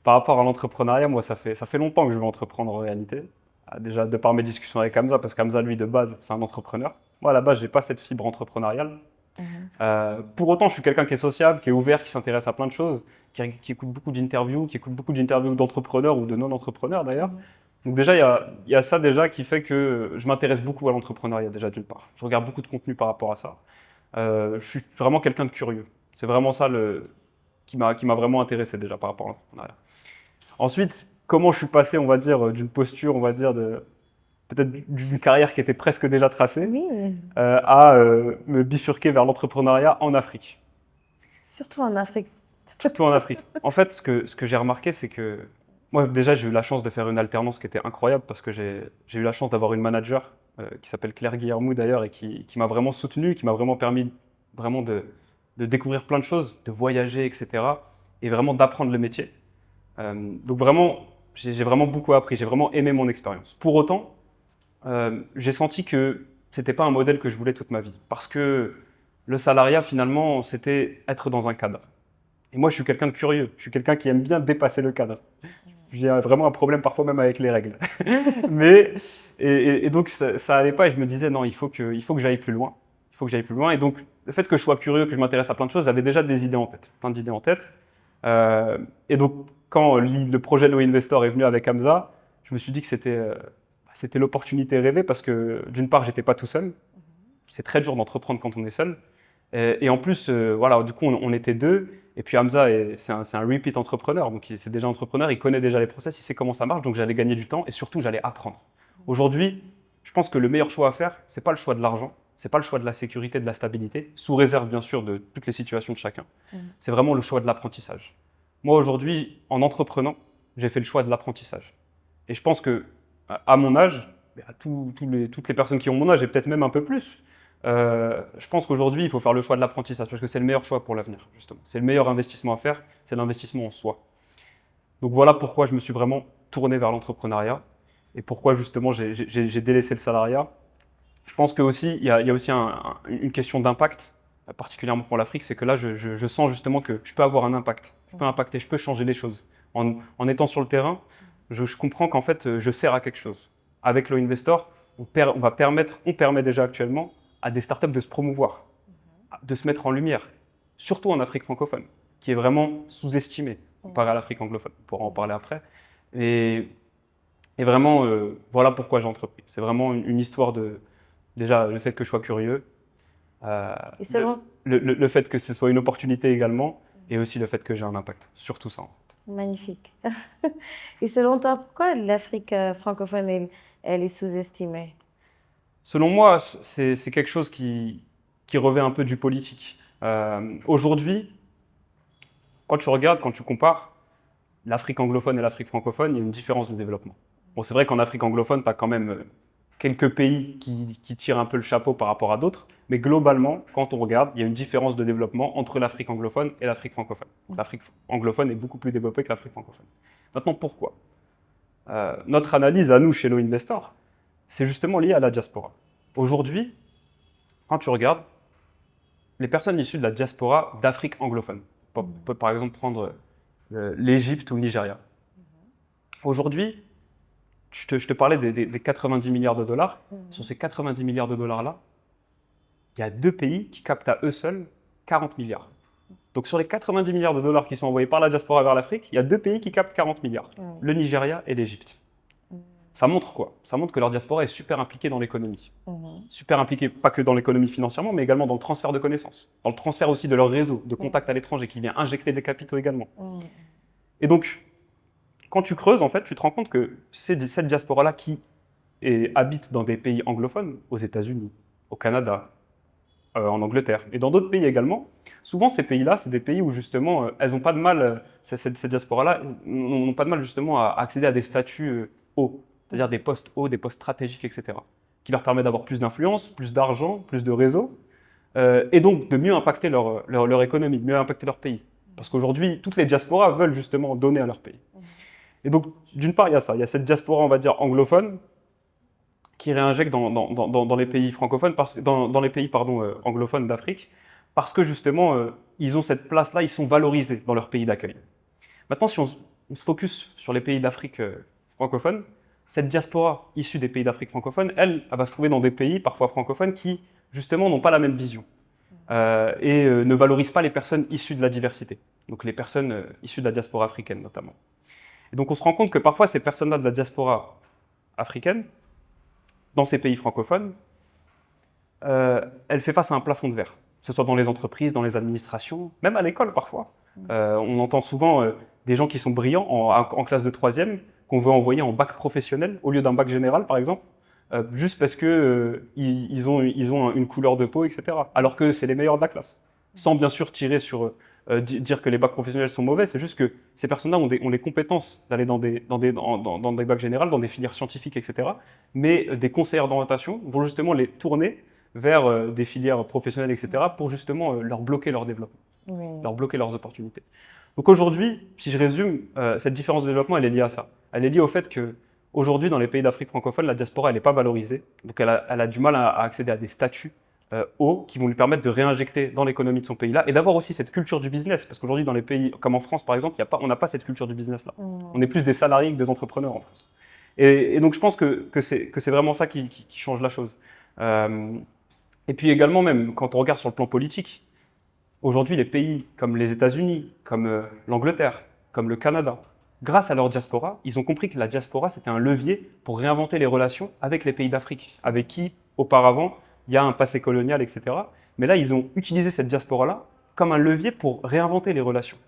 Par rapport à l'entrepreneuriat, moi, ça fait longtemps que je veux entreprendre en réalité. Déjà, de par mes discussions avec Hamza, parce qu'Hamza, lui, de base, c'est un entrepreneur. Moi, à la base, j'ai pas cette fibre entrepreneuriale. Mhm. Pour autant, je suis quelqu'un qui est sociable, qui est ouvert, qui s'intéresse à plein de choses, qui écoute beaucoup d'interviews, qui écoute beaucoup d'interviews d'entrepreneurs ou de non-entrepreneurs d'ailleurs. Mhm. Donc déjà, il y a ça déjà qui fait que je m'intéresse beaucoup à l'entrepreneuriat déjà d'une part. Je regarde beaucoup de contenu par rapport à ça. Je suis vraiment quelqu'un de curieux. C'est vraiment ça qui m'a vraiment intéressé déjà par rapport à l'entrepreneuriat. Ensuite, comment je suis passé, on va dire, d'une posture, on va dire, peut-être d'une carrière qui était presque déjà tracée, Oui, à me bifurquer vers l'entrepreneuriat en Afrique. surtout en Afrique. Surtout en Afrique. En fait, ce que j'ai remarqué, c'est que moi, déjà, j'ai eu la chance de faire une alternance qui était incroyable parce que j'ai eu la chance d'avoir une manager qui s'appelle Claire Guillermou d'ailleurs et qui m'a vraiment soutenu, qui m'a vraiment permis vraiment de découvrir plein de choses, de voyager, etc. Et vraiment d'apprendre le métier. Donc vraiment, j'ai vraiment beaucoup appris, j'ai vraiment aimé mon expérience. Pour autant, j'ai senti que c'était pas un modèle que je voulais toute ma vie. Parce que le salariat, finalement, c'était être dans un cadre. Et moi, je suis quelqu'un de curieux. Je suis quelqu'un qui aime bien dépasser le cadre. J'ai vraiment un problème parfois même avec les règles. Mais, et donc, ça allait pas. Et je me disais, non, il faut que j'aille plus loin. Il faut que j'aille plus loin. Et donc, le fait que je sois curieux, que je m'intéresse à plein de choses, j'avais déjà des idées en tête. Plein d'idées en tête. Euh, et donc, quand le projet Low Investor est venu avec Hamza, je me suis dit que c'était l'opportunité rêvée parce que, d'une part, j'étais pas tout seul. C'est très dur d'entreprendre quand on est seul. Et en plus, voilà, du coup, on était deux. Et puis Hamza, c'est un repeat entrepreneur, donc c'est déjà entrepreneur, il connaît déjà les process, il sait comment ça marche, donc j'allais gagner du temps et surtout j'allais apprendre. Aujourd'hui, je pense que le meilleur choix à faire, c'est pas le choix de l'argent, c'est pas le choix de la sécurité, de la stabilité, sous réserve bien sûr de toutes les situations de chacun. Mhm. C'est vraiment le choix de l'apprentissage. Moi aujourd'hui, en entreprenant, j'ai fait le choix de l'apprentissage. Et je pense que à mon âge, à toutes les personnes qui ont mon âge et peut-être même un peu plus, je pense qu'aujourd'hui, il faut faire le choix de l'apprentissage parce que c'est le meilleur choix pour l'avenir, justement. C'est le meilleur investissement à faire, c'est l'investissement en soi. Donc voilà pourquoi je me suis vraiment tourné vers l'entrepreneuriat et pourquoi justement j'ai délaissé le salariat. Je pense que aussi, il y a aussi une question d'impact, particulièrement pour l'Afrique, c'est que là, je sens justement que je peux avoir un impact. Je peux impacter, je peux changer les choses. En étant sur le terrain, je comprends qu'en fait, je sers à quelque chose. Avec Low Investor, on permet déjà actuellement à des startups de se promouvoir, de se mettre en lumière, surtout en Afrique francophone, qui est vraiment sous-estimée comparé à l'Afrique anglophone. On pourra en parler après. Et, et vraiment, voilà pourquoi j'ai entrepris. C'est vraiment une histoire de, déjà, le fait que je sois curieux, Et le, selon, le fait que ce soit une opportunité également, et aussi le fait que j'ai un impact. Surtout ça. Magnifique. Et selon toi, pourquoi l'Afrique francophone, elle est sous-estimée? Selon moi, c'est quelque chose qui revêt un peu du politique. Aujourd'hui, quand tu regardes, quand tu compares l'Afrique anglophone et l'Afrique francophone, il y a une différence de développement. Bon, c'est vrai qu'en Afrique anglophone, tu as quand même quelques pays qui tirent un peu le chapeau par rapport à d'autres, mais globalement, quand on regarde, il y a une différence de développement entre l'Afrique anglophone et l'Afrique francophone. L'Afrique anglophone est beaucoup plus développée que l'Afrique francophone. Maintenant, pourquoi notre analyse à nous, chez nos investors, c'est justement lié à la diaspora. Aujourd'hui, quand tu regardes, les personnes issues de la diaspora d'Afrique anglophone, on peut par exemple prendre l'Égypte ou le Nigeria. Aujourd'hui, je te parlais des 90 milliards de dollars. Sur ces 90 milliards de dollars-là, il y a deux pays qui captent à eux seuls 40 milliards. Donc sur les 90 milliards de dollars qui sont envoyés par la diaspora vers l'Afrique, il y a deux pays qui captent 40 milliards, le Nigeria et l'Égypte. Ça montre quoi? Ça montre que leur diaspora est super impliquée dans l'économie. Super impliquée, pas que dans l'économie financièrement, mais également dans le transfert de connaissances, dans le transfert aussi de leur réseau de contacts à l'étranger qui vient injecter des capitaux également. Et donc, quand tu creuses, en fait, tu te rends compte que c'est cette diaspora-là qui habite dans des pays anglophones, aux États-Unis, au Canada, en Angleterre et dans d'autres pays également. Souvent, ces pays-là, c'est des pays où justement, elles n'ont pas de mal, cette diaspora-là, n'ont pas de mal justement à accéder à des statuts hauts, c'est-à-dire des postes hauts, des postes stratégiques, etc., qui leur permet d'avoir plus d'influence, plus d'argent, plus de réseau, et donc de mieux impacter leur économie, de mieux impacter leur pays. Parce qu'aujourd'hui, toutes les diasporas veulent justement donner à leur pays. Et donc, d'une part, il y a ça, il y a cette diaspora, on va dire, anglophone, qui réinjectent dans les pays francophones, dans les pays anglophones d'Afrique, parce que justement, ils ont cette place-là, ils sont valorisés dans leur pays d'accueil. Maintenant, si on se focus sur les pays d'Afrique francophone, cette diaspora issue des pays d'Afrique francophone, elle va se trouver dans des pays parfois francophones qui, justement, n'ont pas la même vision et ne valorisent pas les personnes issues de la diversité, donc les personnes issues de la diaspora africaine notamment. Et donc on se rend compte que parfois ces personnes-là de la diaspora africaine, dans ces pays francophones, elle fait face à un plafond de verre, que ce soit dans les entreprises, dans les administrations, même à l'école parfois. On entend souvent des gens qui sont brillants en classe de 3e, qu'on veut envoyer en bac professionnel au lieu d'un bac général par exemple, juste parce qu'ils ont une couleur de peau, etc. Alors que c'est les meilleurs de la classe. Sans bien sûr tirer sur dire que les bacs professionnels sont mauvais, c'est juste que ces personnes-là ont les compétences d'aller dans des bacs généraux, dans des filières scientifiques, etc. Mais des conseillers d'orientation vont justement les tourner vers des filières professionnelles, etc. pour justement leur bloquer leur développement, leur bloquer leurs opportunités. Donc aujourd'hui, si je résume, cette différence de développement, elle est liée à ça. Elle est liée au fait que aujourd'hui, dans les pays d'Afrique francophone, la diaspora, elle n'est pas valorisée. Donc elle a du mal à accéder à des statuts hauts qui vont lui permettre de réinjecter dans l'économie de son pays-là et d'avoir aussi cette culture du business. Parce qu'aujourd'hui, dans les pays comme en France, par exemple, on n'a pas cette culture du business-là. On est plus des salariés que des entrepreneurs en France. Et donc je pense que c'est vraiment ça qui change la chose. Et puis également, même quand on regarde sur le plan politique, aujourd'hui, les pays comme les États-Unis, comme l'Angleterre, comme le Canada, grâce à leur diaspora, ils ont compris que la diaspora, c'était un levier pour réinventer les relations avec les pays d'Afrique, avec qui, auparavant, il y a un passé colonial, etc. Mais là, ils ont utilisé cette diaspora-là comme un levier pour réinventer les relations,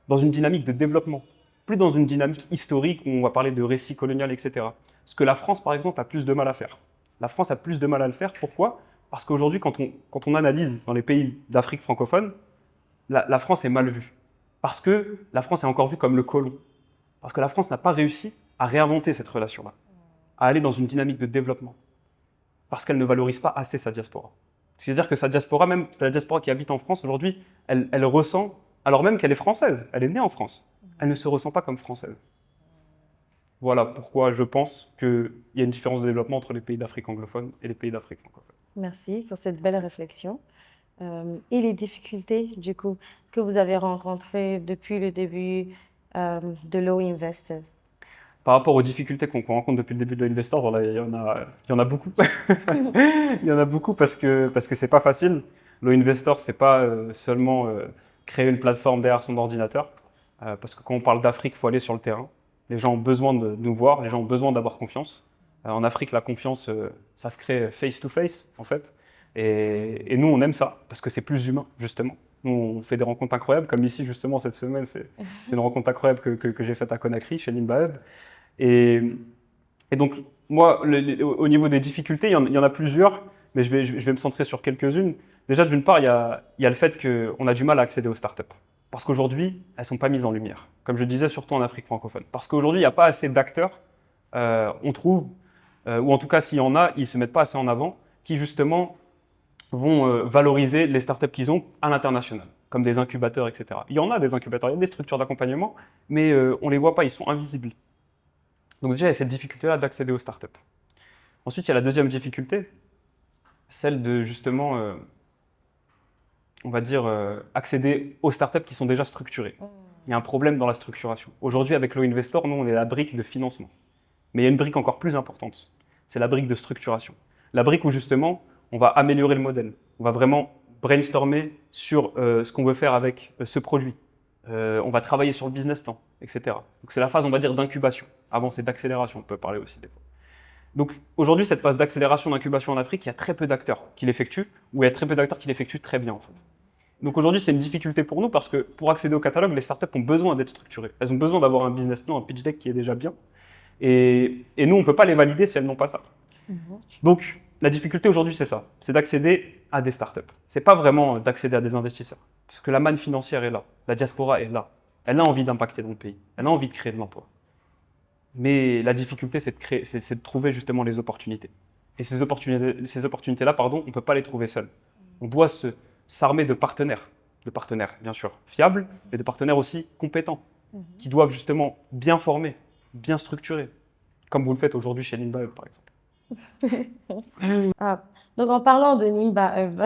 dans une dynamique de développement, plus dans une dynamique historique où on va parler de récit colonial, etc. Ce que la France, par exemple, a plus de mal à faire. La France a plus de mal à le faire. Pourquoi ? Parce qu'aujourd'hui, quand on analyse dans les pays d'Afrique francophone, la France est mal vue. Parce que la France est encore vue comme le colon. Parce que la France n'a pas réussi à réinventer cette relation-là, à aller dans une dynamique de développement. Parce qu'elle ne valorise pas assez sa diaspora. C'est-à-dire que sa diaspora, même la diaspora qui habite en France aujourd'hui, elle ressent, alors même qu'elle est française, elle est née en France, elle ne se ressent pas comme française. Voilà pourquoi je pense qu'il y a une différence de développement entre les pays d'Afrique anglophone et les pays d'Afrique francophone. Merci pour cette belle réflexion. Et les difficultés, du coup, que vous avez rencontrées depuis le début de Low Investors? Par rapport aux difficultés qu'on rencontre depuis le début de l'Investors, il y en a beaucoup. Il y en a beaucoup parce que c'est pas facile. Low Investors, c'est pas seulement créer une plateforme derrière son ordinateur. Parce que quand on parle d'Afrique, il faut aller sur le terrain. Les gens ont besoin de nous voir, les gens ont besoin d'avoir confiance. En Afrique, la confiance, ça se crée face to face, en fait. Et nous, on aime ça, parce que c'est plus humain, justement. On fait des rencontres incroyables, comme ici justement cette semaine, c'est une rencontre incroyable que j'ai faite à Conakry, chez Nimba Hub. Et, et donc, moi, au niveau des difficultés, il y en a plusieurs, mais je vais me centrer sur quelques-unes. Déjà, d'une part, il y a le fait qu'on a du mal à accéder aux startups. Parce qu'aujourd'hui, elles ne sont pas mises en lumière. Comme je le disais, surtout en Afrique francophone. Parce qu'aujourd'hui, il n'y a pas assez d'acteurs, on trouve, ou en tout cas, s'il y en a, ils ne se mettent pas assez en avant, qui justement vont valoriser les startups qu'ils ont à l'international, comme des incubateurs, etc. Il y en a des incubateurs, il y a des structures d'accompagnement, mais on ne les voit pas, ils sont invisibles. Donc déjà, il y a cette difficulté-là d'accéder aux startups. Ensuite, il y a la deuxième difficulté, celle de justement, on va dire, accéder aux startups qui sont déjà structurées. Il y a un problème dans la structuration. Aujourd'hui, avec Low Investor, nous, on est la brique de financement. Mais il y a une brique encore plus importante, c'est la brique de structuration. La brique où justement, on va améliorer le modèle. On va vraiment brainstormer sur ce qu'on veut faire avec ce produit. On va travailler sur le business plan, etc. Donc c'est la phase, on va dire, d'incubation. Avant, c'est d'accélération, on peut parler aussi des fois. Donc aujourd'hui, cette phase d'accélération, d'incubation en Afrique, il y a très peu d'acteurs qui l'effectuent, ou il y a très peu d'acteurs qui l'effectuent très bien en fait. Donc aujourd'hui, c'est une difficulté pour nous parce que pour accéder au catalogue, les startups ont besoin d'être structurées. Elles ont besoin d'avoir un business plan, un pitch deck qui est déjà bien. Et nous, on ne peut pas les valider si elles n'ont pas ça. Donc la difficulté aujourd'hui, c'est ça, c'est d'accéder à des startups. C'est pas vraiment d'accéder à des investisseurs, parce que la manne financière est là, la diaspora est là. Elle a envie d'impacter dans le pays, elle a envie de créer de l'emploi. Mais la difficulté, c'est de trouver justement les opportunités. Et ces opportunités-là, on ne peut pas les trouver seuls. On doit s'armer de partenaires bien sûr fiables, mais de partenaires aussi compétents, qui doivent justement bien former, bien structurer, comme vous le faites aujourd'hui chez Nimba Hub, par exemple. Ah, donc en parlant de Nimba Hub,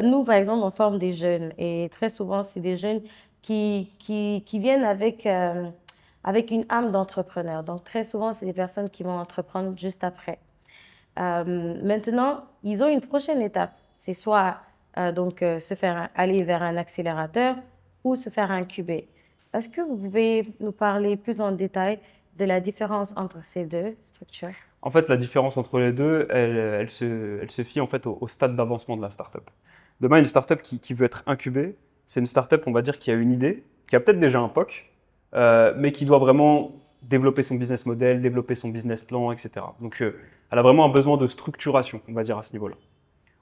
nous, par exemple, on forme des jeunes et très souvent, c'est des jeunes qui viennent avec une âme d'entrepreneur. Donc très souvent, c'est des personnes qui vont entreprendre juste après. Maintenant, ils ont une prochaine étape. C'est soit se faire aller vers un accélérateur ou se faire incuber. Est-ce que vous pouvez nous parler plus en détail de la différence entre ces deux structures? En fait, la différence entre les deux, elle se fie en fait au stade d'avancement de la startup. Demain, une startup qui veut être incubée, c'est une startup, on va dire, qui a une idée, qui a peut-être déjà un POC, mais qui doit vraiment développer son business model, développer son business plan, etc. Donc, elle a vraiment un besoin de structuration, on va dire, à ce niveau-là.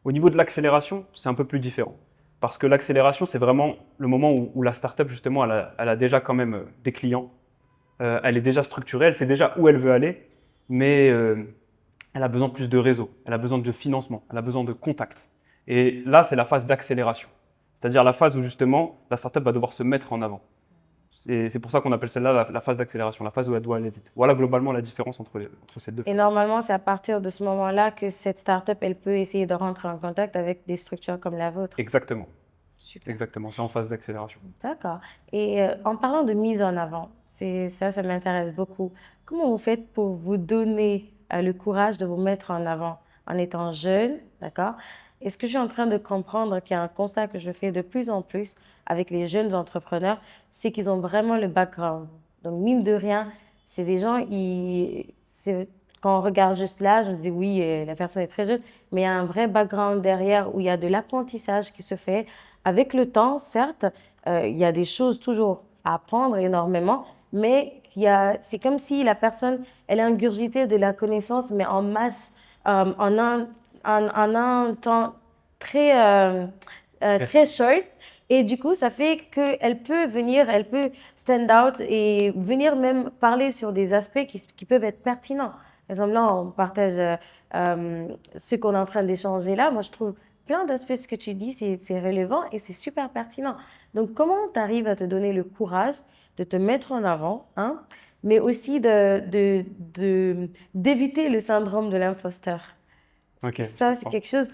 Au niveau de l'accélération, c'est un peu plus différent. Parce que l'accélération, c'est vraiment le moment où la startup, justement, elle a déjà quand même des clients, elle est déjà structurée, elle sait déjà où elle veut aller, mais elle a besoin plus de réseau, elle a besoin de financement, elle a besoin de contacts. Et là, c'est la phase d'accélération. C'est-à-dire la phase où justement, la startup va devoir se mettre en avant. C'est pour ça qu'on appelle celle-là la phase d'accélération, la phase où elle doit aller vite. Voilà globalement la différence entre ces deux Et phases. normalement, c'est à partir de ce moment-là que cette startup, elle peut essayer de rentrer en contact avec des structures comme la vôtre. Exactement, Super. exactement, c'est en phase d'accélération. D'accord. Et en parlant de mise en avant, ça m'intéresse beaucoup. Comment vous faites pour vous donner le courage de vous mettre en avant en étant jeune, d'accord? Et ce que je suis en train de comprendre, qui est un constat que je fais de plus en plus avec les jeunes entrepreneurs, c'est qu'ils ont vraiment le background. Donc, mine de rien, c'est des gens, quand on regarde juste l'âge, on se dit oui, la personne est très jeune, mais il y a un vrai background derrière où il y a de l'apprentissage qui se fait avec le temps, certes, il y a des choses toujours à apprendre énormément, mais c'est comme si la personne, elle a ingurgité de la connaissance, mais en masse, en un temps très, très short. Et du coup, ça fait qu'elle peut venir, elle peut stand out et venir même parler sur des aspects qui peuvent être pertinents. Par exemple, là, on partage ce qu'on est en train d'échanger là. Moi, je trouve plein d'aspects, ce que tu dis, c'est relevant et c'est super pertinent. Donc, comment tu arrives à te donner le courage de te mettre en avant, hein, mais aussi d'éviter le syndrome de l'imposteur? Ok, je Ça, c'est comprends. quelque chose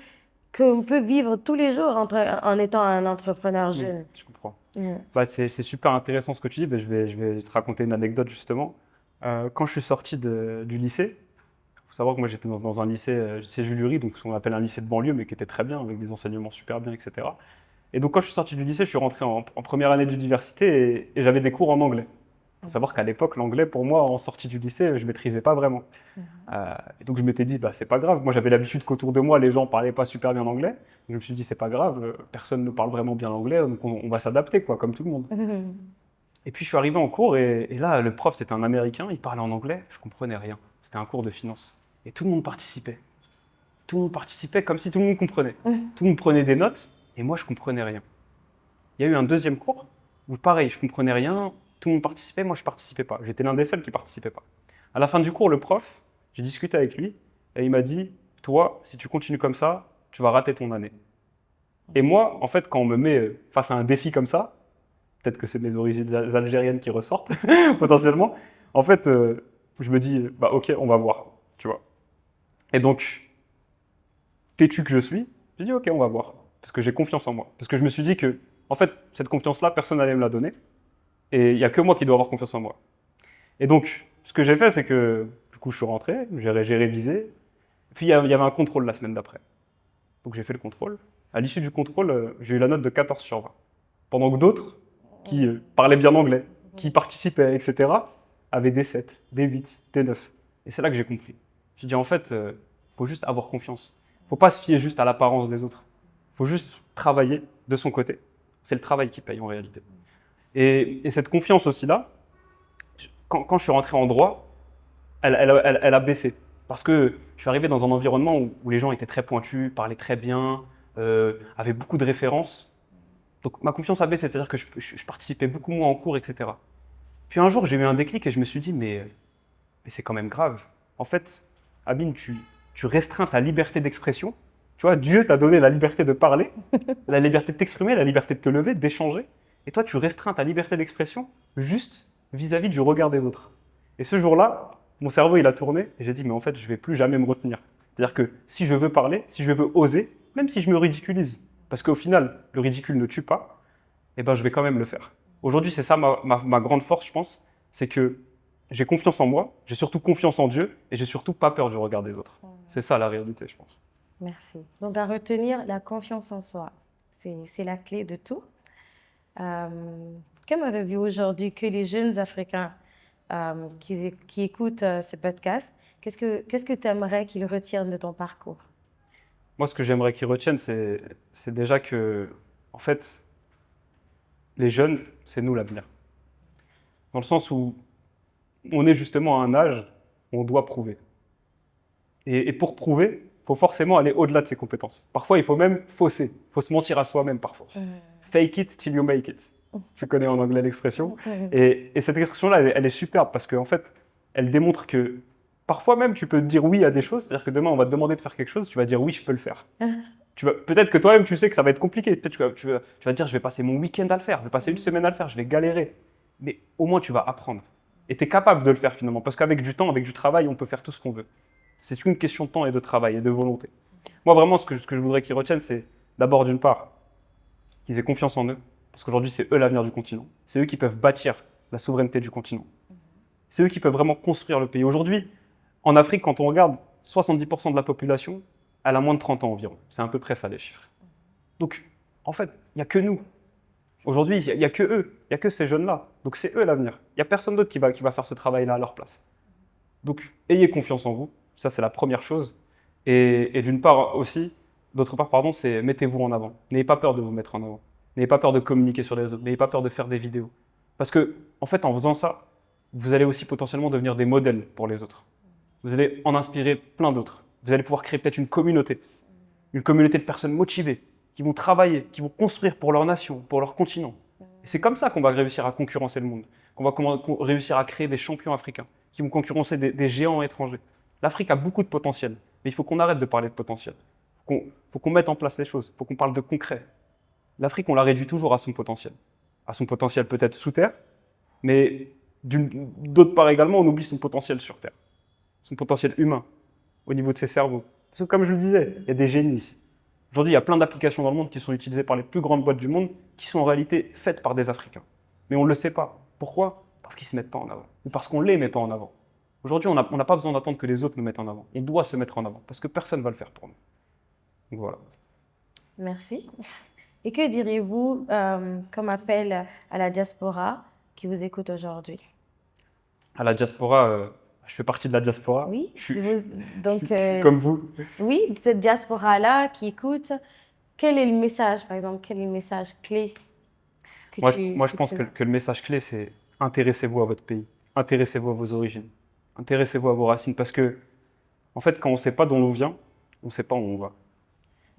qu'on peut vivre tous les jours en étant un entrepreneur jeune. Je comprends. Mm. Bah, c'est super intéressant ce que tu dis. Bah, je vais te raconter une anecdote justement. Quand je suis sorti du lycée, il faut savoir que moi j'étais dans un lycée, lycée Jules Lurie, donc ce qu'on appelle un lycée de banlieue, mais qui était très bien, avec des enseignements super bien, etc. Et donc quand je suis sorti du lycée, je suis rentré en première année d'université et j'avais des cours en anglais. Il faut savoir qu'à l'époque, l'anglais, pour moi, en sortie du lycée, je ne maîtrisais pas vraiment. Et donc je m'étais dit, bah, c'est pas grave. Moi, j'avais l'habitude qu'autour de moi, les gens parlaient pas super bien anglais. Donc, je me suis dit, c'est pas grave, personne ne parle vraiment bien anglais, donc on va s'adapter, quoi, comme tout le monde. Et puis je suis arrivé en cours et là, le prof, c'était un Américain, il parlait en anglais, je comprenais rien. C'était un cours de finance. Et tout le monde participait. Tout le monde participait comme si tout le monde comprenait. Tout le monde prenait des notes et moi, je comprenais rien. Il y a eu un deuxième cours où pareil, je comprenais rien, tout le monde participait, moi je participais pas. J'étais l'un des seuls qui participait pas. À la fin du cours, le prof, j'ai discuté avec lui et il m'a dit, toi, si tu continues comme ça, tu vas rater ton année. Et moi, en fait, quand on me met face à un défi comme ça, peut-être que c'est mes origines algériennes qui ressortent potentiellement, en fait, je me dis, bah ok, on va voir, tu vois. Et donc, têtu que je suis, j'ai dit ok, on va voir, parce que j'ai confiance en moi. Parce que je me suis dit que, en fait, cette confiance-là, personne n'allait me la donner. Et il n'y a que moi qui dois avoir confiance en moi. Et donc, ce que j'ai fait, c'est que, du coup, je suis rentré, j'ai révisé. Puis, il y avait un contrôle la semaine d'après. Donc, j'ai fait le contrôle. À l'issue du contrôle, j'ai eu la note de 14 sur 20. Pendant que d'autres, qui parlaient bien anglais, qui participaient, etc., avaient des 7, des 8, des 9. Et c'est là que j'ai compris. J'ai dit, en fait, faut juste avoir confiance. Faut pas se fier juste à l'apparence des autres. Faut juste travailler de son côté. C'est le travail qui paye en réalité. Et cette confiance aussi-là, quand je suis rentré en droit, elle a baissé. Parce que je suis arrivé dans un environnement où les gens étaient très pointus, parlaient très bien, avaient beaucoup de références. Donc ma confiance a baissé, c'est-à-dire que je participais beaucoup moins en cours, etc. Puis un jour, j'ai eu un déclic et je me suis dit, mais c'est quand même grave. En fait, Amine, tu restreins ta liberté d'expression. Tu vois, Dieu t'a donné la liberté de parler, la liberté de t'exprimer, la liberté de te lever, d'échanger. Et toi, tu restreins ta liberté d'expression juste vis-à-vis du regard des autres. Et ce jour-là, mon cerveau, il a tourné et j'ai dit, mais en fait, je vais plus jamais me retenir. C'est-à-dire que si je veux parler, si je veux oser, même si je me ridiculise, parce qu'au final, le ridicule ne tue pas, eh ben, je vais quand même le faire. Aujourd'hui, c'est ça ma grande force, je pense, c'est que j'ai confiance en moi, j'ai surtout confiance en Dieu et j'ai surtout pas peur du regard des autres. C'est ça la réalité, je pense. Merci. Donc, à retenir, la confiance en soi, c'est la clé de tout. Qu'aimerais-vous aujourd'hui que les jeunes Africains qui écoutent ce podcast, qu'est-ce que tu aimerais qu'ils retiennent de ton parcours? Moi, ce que j'aimerais qu'ils retiennent, c'est déjà que, en fait, les jeunes, c'est nous l'avenir. Dans le sens où on est justement à un âge où on doit prouver. Et pour prouver, il faut forcément aller au-delà de ses compétences. Parfois, il faut même fausser. Il faut se mentir à soi-même parfois. Fake it till you make it. Tu connais en anglais l'expression. Et cette expression-là, elle est superbe parce qu'en fait, elle démontre que parfois même, tu peux dire oui à des choses. C'est-à-dire que demain, on va te demander de faire quelque chose, tu vas dire oui, je peux le faire. Peut-être que toi-même, tu sais que ça va être compliqué. Peut-être que tu vas dire, je vais passer mon week-end à le faire, je vais passer une semaine à le faire, je vais galérer. Mais au moins, tu vas apprendre. Et tu es capable de le faire finalement. Parce qu'avec du temps, avec du travail, on peut faire tout ce qu'on veut. C'est une question de temps et de travail et de volonté. Moi, vraiment, ce que je voudrais qu'ils retiennent, c'est d'abord, d'une part, qu'ils aient confiance en eux. Parce qu'aujourd'hui, c'est eux l'avenir du continent. C'est eux qui peuvent bâtir la souveraineté du continent. C'est eux qui peuvent vraiment construire le pays. Aujourd'hui, en Afrique, quand on regarde, 70% de la population, elle a moins de 30 ans environ. C'est à peu près ça les chiffres. Donc, en fait, il n'y a que nous. Aujourd'hui, il n'y a que eux, il n'y a que ces jeunes-là. Donc, c'est eux l'avenir. Il n'y a personne d'autre qui va faire ce travail-là à leur place. Donc, ayez confiance en vous. Ça, c'est la première chose. Et d'une part aussi, d'autre part, pardon, c'est mettez-vous en avant. N'ayez pas peur de vous mettre en avant. N'ayez pas peur de communiquer sur les réseaux. N'ayez pas peur de faire des vidéos. Parce que, en fait, en faisant ça, vous allez aussi potentiellement devenir des modèles pour les autres. Vous allez en inspirer plein d'autres. Vous allez pouvoir créer peut-être une communauté de personnes motivées, qui vont travailler, qui vont construire pour leur nation, pour leur continent. Et c'est comme ça qu'on va réussir à concurrencer le monde, qu'on va réussir à créer des champions africains, qui vont concurrencer des géants étrangers. L'Afrique a beaucoup de potentiel, mais il faut qu'on arrête de parler de potentiel. Il faut qu'on mette en place les choses, il faut qu'on parle de concret. L'Afrique, on la réduit toujours à son potentiel. À son potentiel peut-être sous terre, mais d'autre part également, on oublie son potentiel sur terre, son potentiel humain, au niveau de ses cerveaux. Parce que comme je le disais, il y a des génies ici. Aujourd'hui, il y a plein d'applications dans le monde qui sont utilisées par les plus grandes boîtes du monde, qui sont en réalité faites par des Africains. Mais on ne le sait pas. Pourquoi? Parce qu'ils ne se mettent pas en avant. Ou parce qu'on ne les met pas en avant. Aujourd'hui, on n'a pas besoin d'attendre que les autres nous mettent en avant. On doit se mettre en avant, parce que personne ne va le faire pour nous. Donc voilà. Merci. Et que diriez-vous comme appel à la diaspora qui vous écoute aujourd'hui? À la diaspora, Je fais partie de la diaspora. Oui, Je suis, donc, je suis comme vous. oui, cette diaspora-là qui écoute, quel est le message, par exemple, quel est le message clé Moi, je que pense tu... que le message clé, c'est intéressez-vous à votre pays, intéressez-vous à vos origines, intéressez-vous à vos racines, parce que, en fait, quand on ne sait pas d'où on vient, on ne sait pas où on va.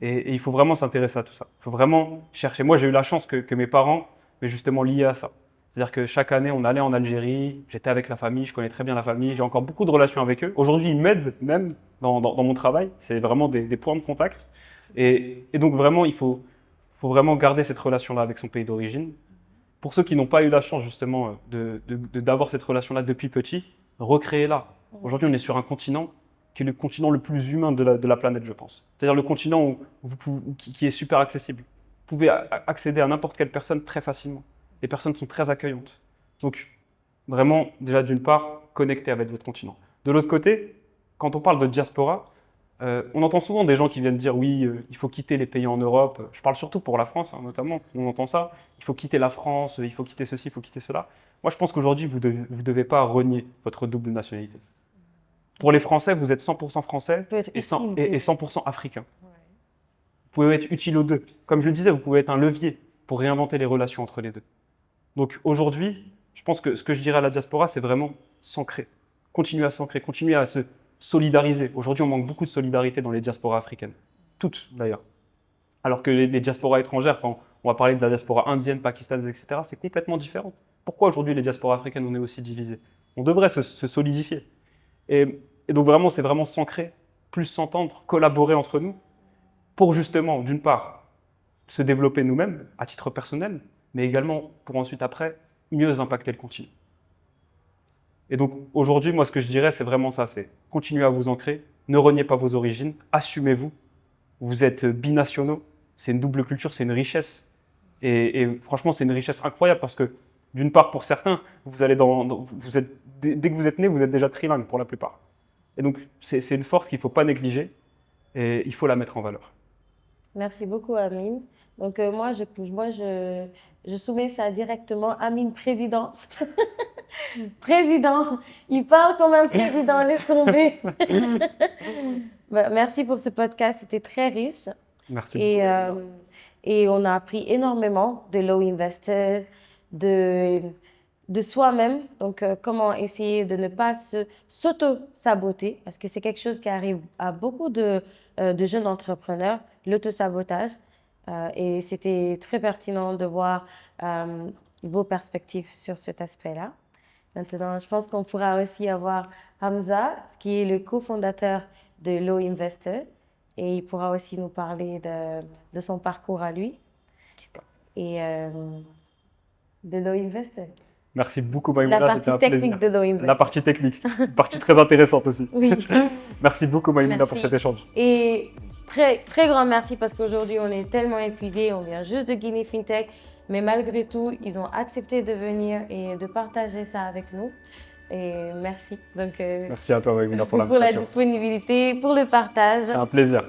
Et il faut vraiment s'intéresser à tout ça. Il faut vraiment chercher. Moi, j'ai eu la chance que mes parents m'aient justement lié à ça. C'est-à-dire que chaque année, on allait en Algérie, j'étais avec la famille, je connais très bien la famille, j'ai encore beaucoup de relations avec eux. Aujourd'hui, ils m'aident même dans mon travail. C'est vraiment des points de contact. Et donc, vraiment, faut vraiment garder cette relation-là avec son pays d'origine. Pour ceux qui n'ont pas eu la chance, justement, d'avoir cette relation-là depuis petit, recréez-la. Aujourd'hui, on est sur un continent qui est le continent le plus humain de la planète, je pense. C'est-à-dire le continent qui est super accessible. Vous pouvez accéder à n'importe quelle personne très facilement. Les personnes sont très accueillantes. Donc, vraiment, déjà d'une part, connectez avec votre continent. De l'autre côté, quand on parle de diaspora, on entend souvent des gens qui viennent dire oui, il faut quitter les pays en Europe. Je parle surtout pour la France, hein, notamment. On entend ça. Il faut quitter la France, il faut quitter ceci, il faut quitter cela. Moi, je pense qu'aujourd'hui, vous ne devez pas renier votre double nationalité. Pour les Français, vous êtes 100% français peut être utile. et 100% africain. Vous pouvez être utile aux deux. Comme je le disais, vous pouvez être un levier pour réinventer les relations entre les deux. Donc aujourd'hui, je pense que ce que je dirais à la diaspora, c'est vraiment s'ancrer. Continuer à s'ancrer, continuer à se solidariser. Aujourd'hui, on manque beaucoup de solidarité dans les diasporas africaines. Toutes, d'ailleurs. Alors que les diasporas étrangères, quand on va parler de la diaspora indienne, pakistanaise, etc., c'est complètement différent. Pourquoi aujourd'hui les diasporas africaines, on est aussi divisés? On devrait se solidifier. Et donc vraiment, c'est vraiment s'ancrer, plus s'entendre, collaborer entre nous, pour justement, d'une part, se développer nous-mêmes, à titre personnel, mais également pour ensuite, après, mieux impacter le continent. Et donc aujourd'hui, moi, ce que je dirais, c'est vraiment ça, c'est continuer à vous ancrer, ne reniez pas vos origines, assumez-vous, vous êtes binationaux, c'est une double culture, c'est une richesse. Et franchement, c'est une richesse incroyable parce que, d'une part, pour certains, vous allez vous êtes, dès que vous êtes né, vous êtes déjà trilingue pour la plupart. Et donc, c'est une force qu'il ne faut pas négliger et il faut la mettre en valeur. Merci beaucoup, Amine. Donc, je soumets ça directement. Amine, président. Président, il parle comme un président, laisse tomber. Merci pour ce podcast, c'était très riche Merci et, beaucoup. et on a appris énormément de Low Investor, de, de soi-même, donc comment essayer de ne pas s'auto-saboter, parce que c'est quelque chose qui arrive à beaucoup de jeunes entrepreneurs, l'auto-sabotage. Et c'était très pertinent de voir vos perspectives sur cet aspect-là. Maintenant, je pense qu'on pourra aussi avoir Hamza, qui est le cofondateur de Low Investor, et il pourra aussi nous parler de son parcours à lui Super. et de Low Investor. Merci beaucoup, La Maïmouna, c'était partie un technique plaisir. de Low La Investor. partie technique, une partie très intéressante aussi. Oui, Merci beaucoup, Maïmouna, pour merci. cet échange. Et très, très grand merci parce qu'aujourd'hui, on est tellement épuisés, on vient juste de Guinée FinTech, mais malgré tout, ils ont accepté de venir et de partager ça avec nous. Et merci. Donc, Merci à toi, Maïmouna, pour pour la l'invitation. disponibilité, pour le partage. C'est un plaisir.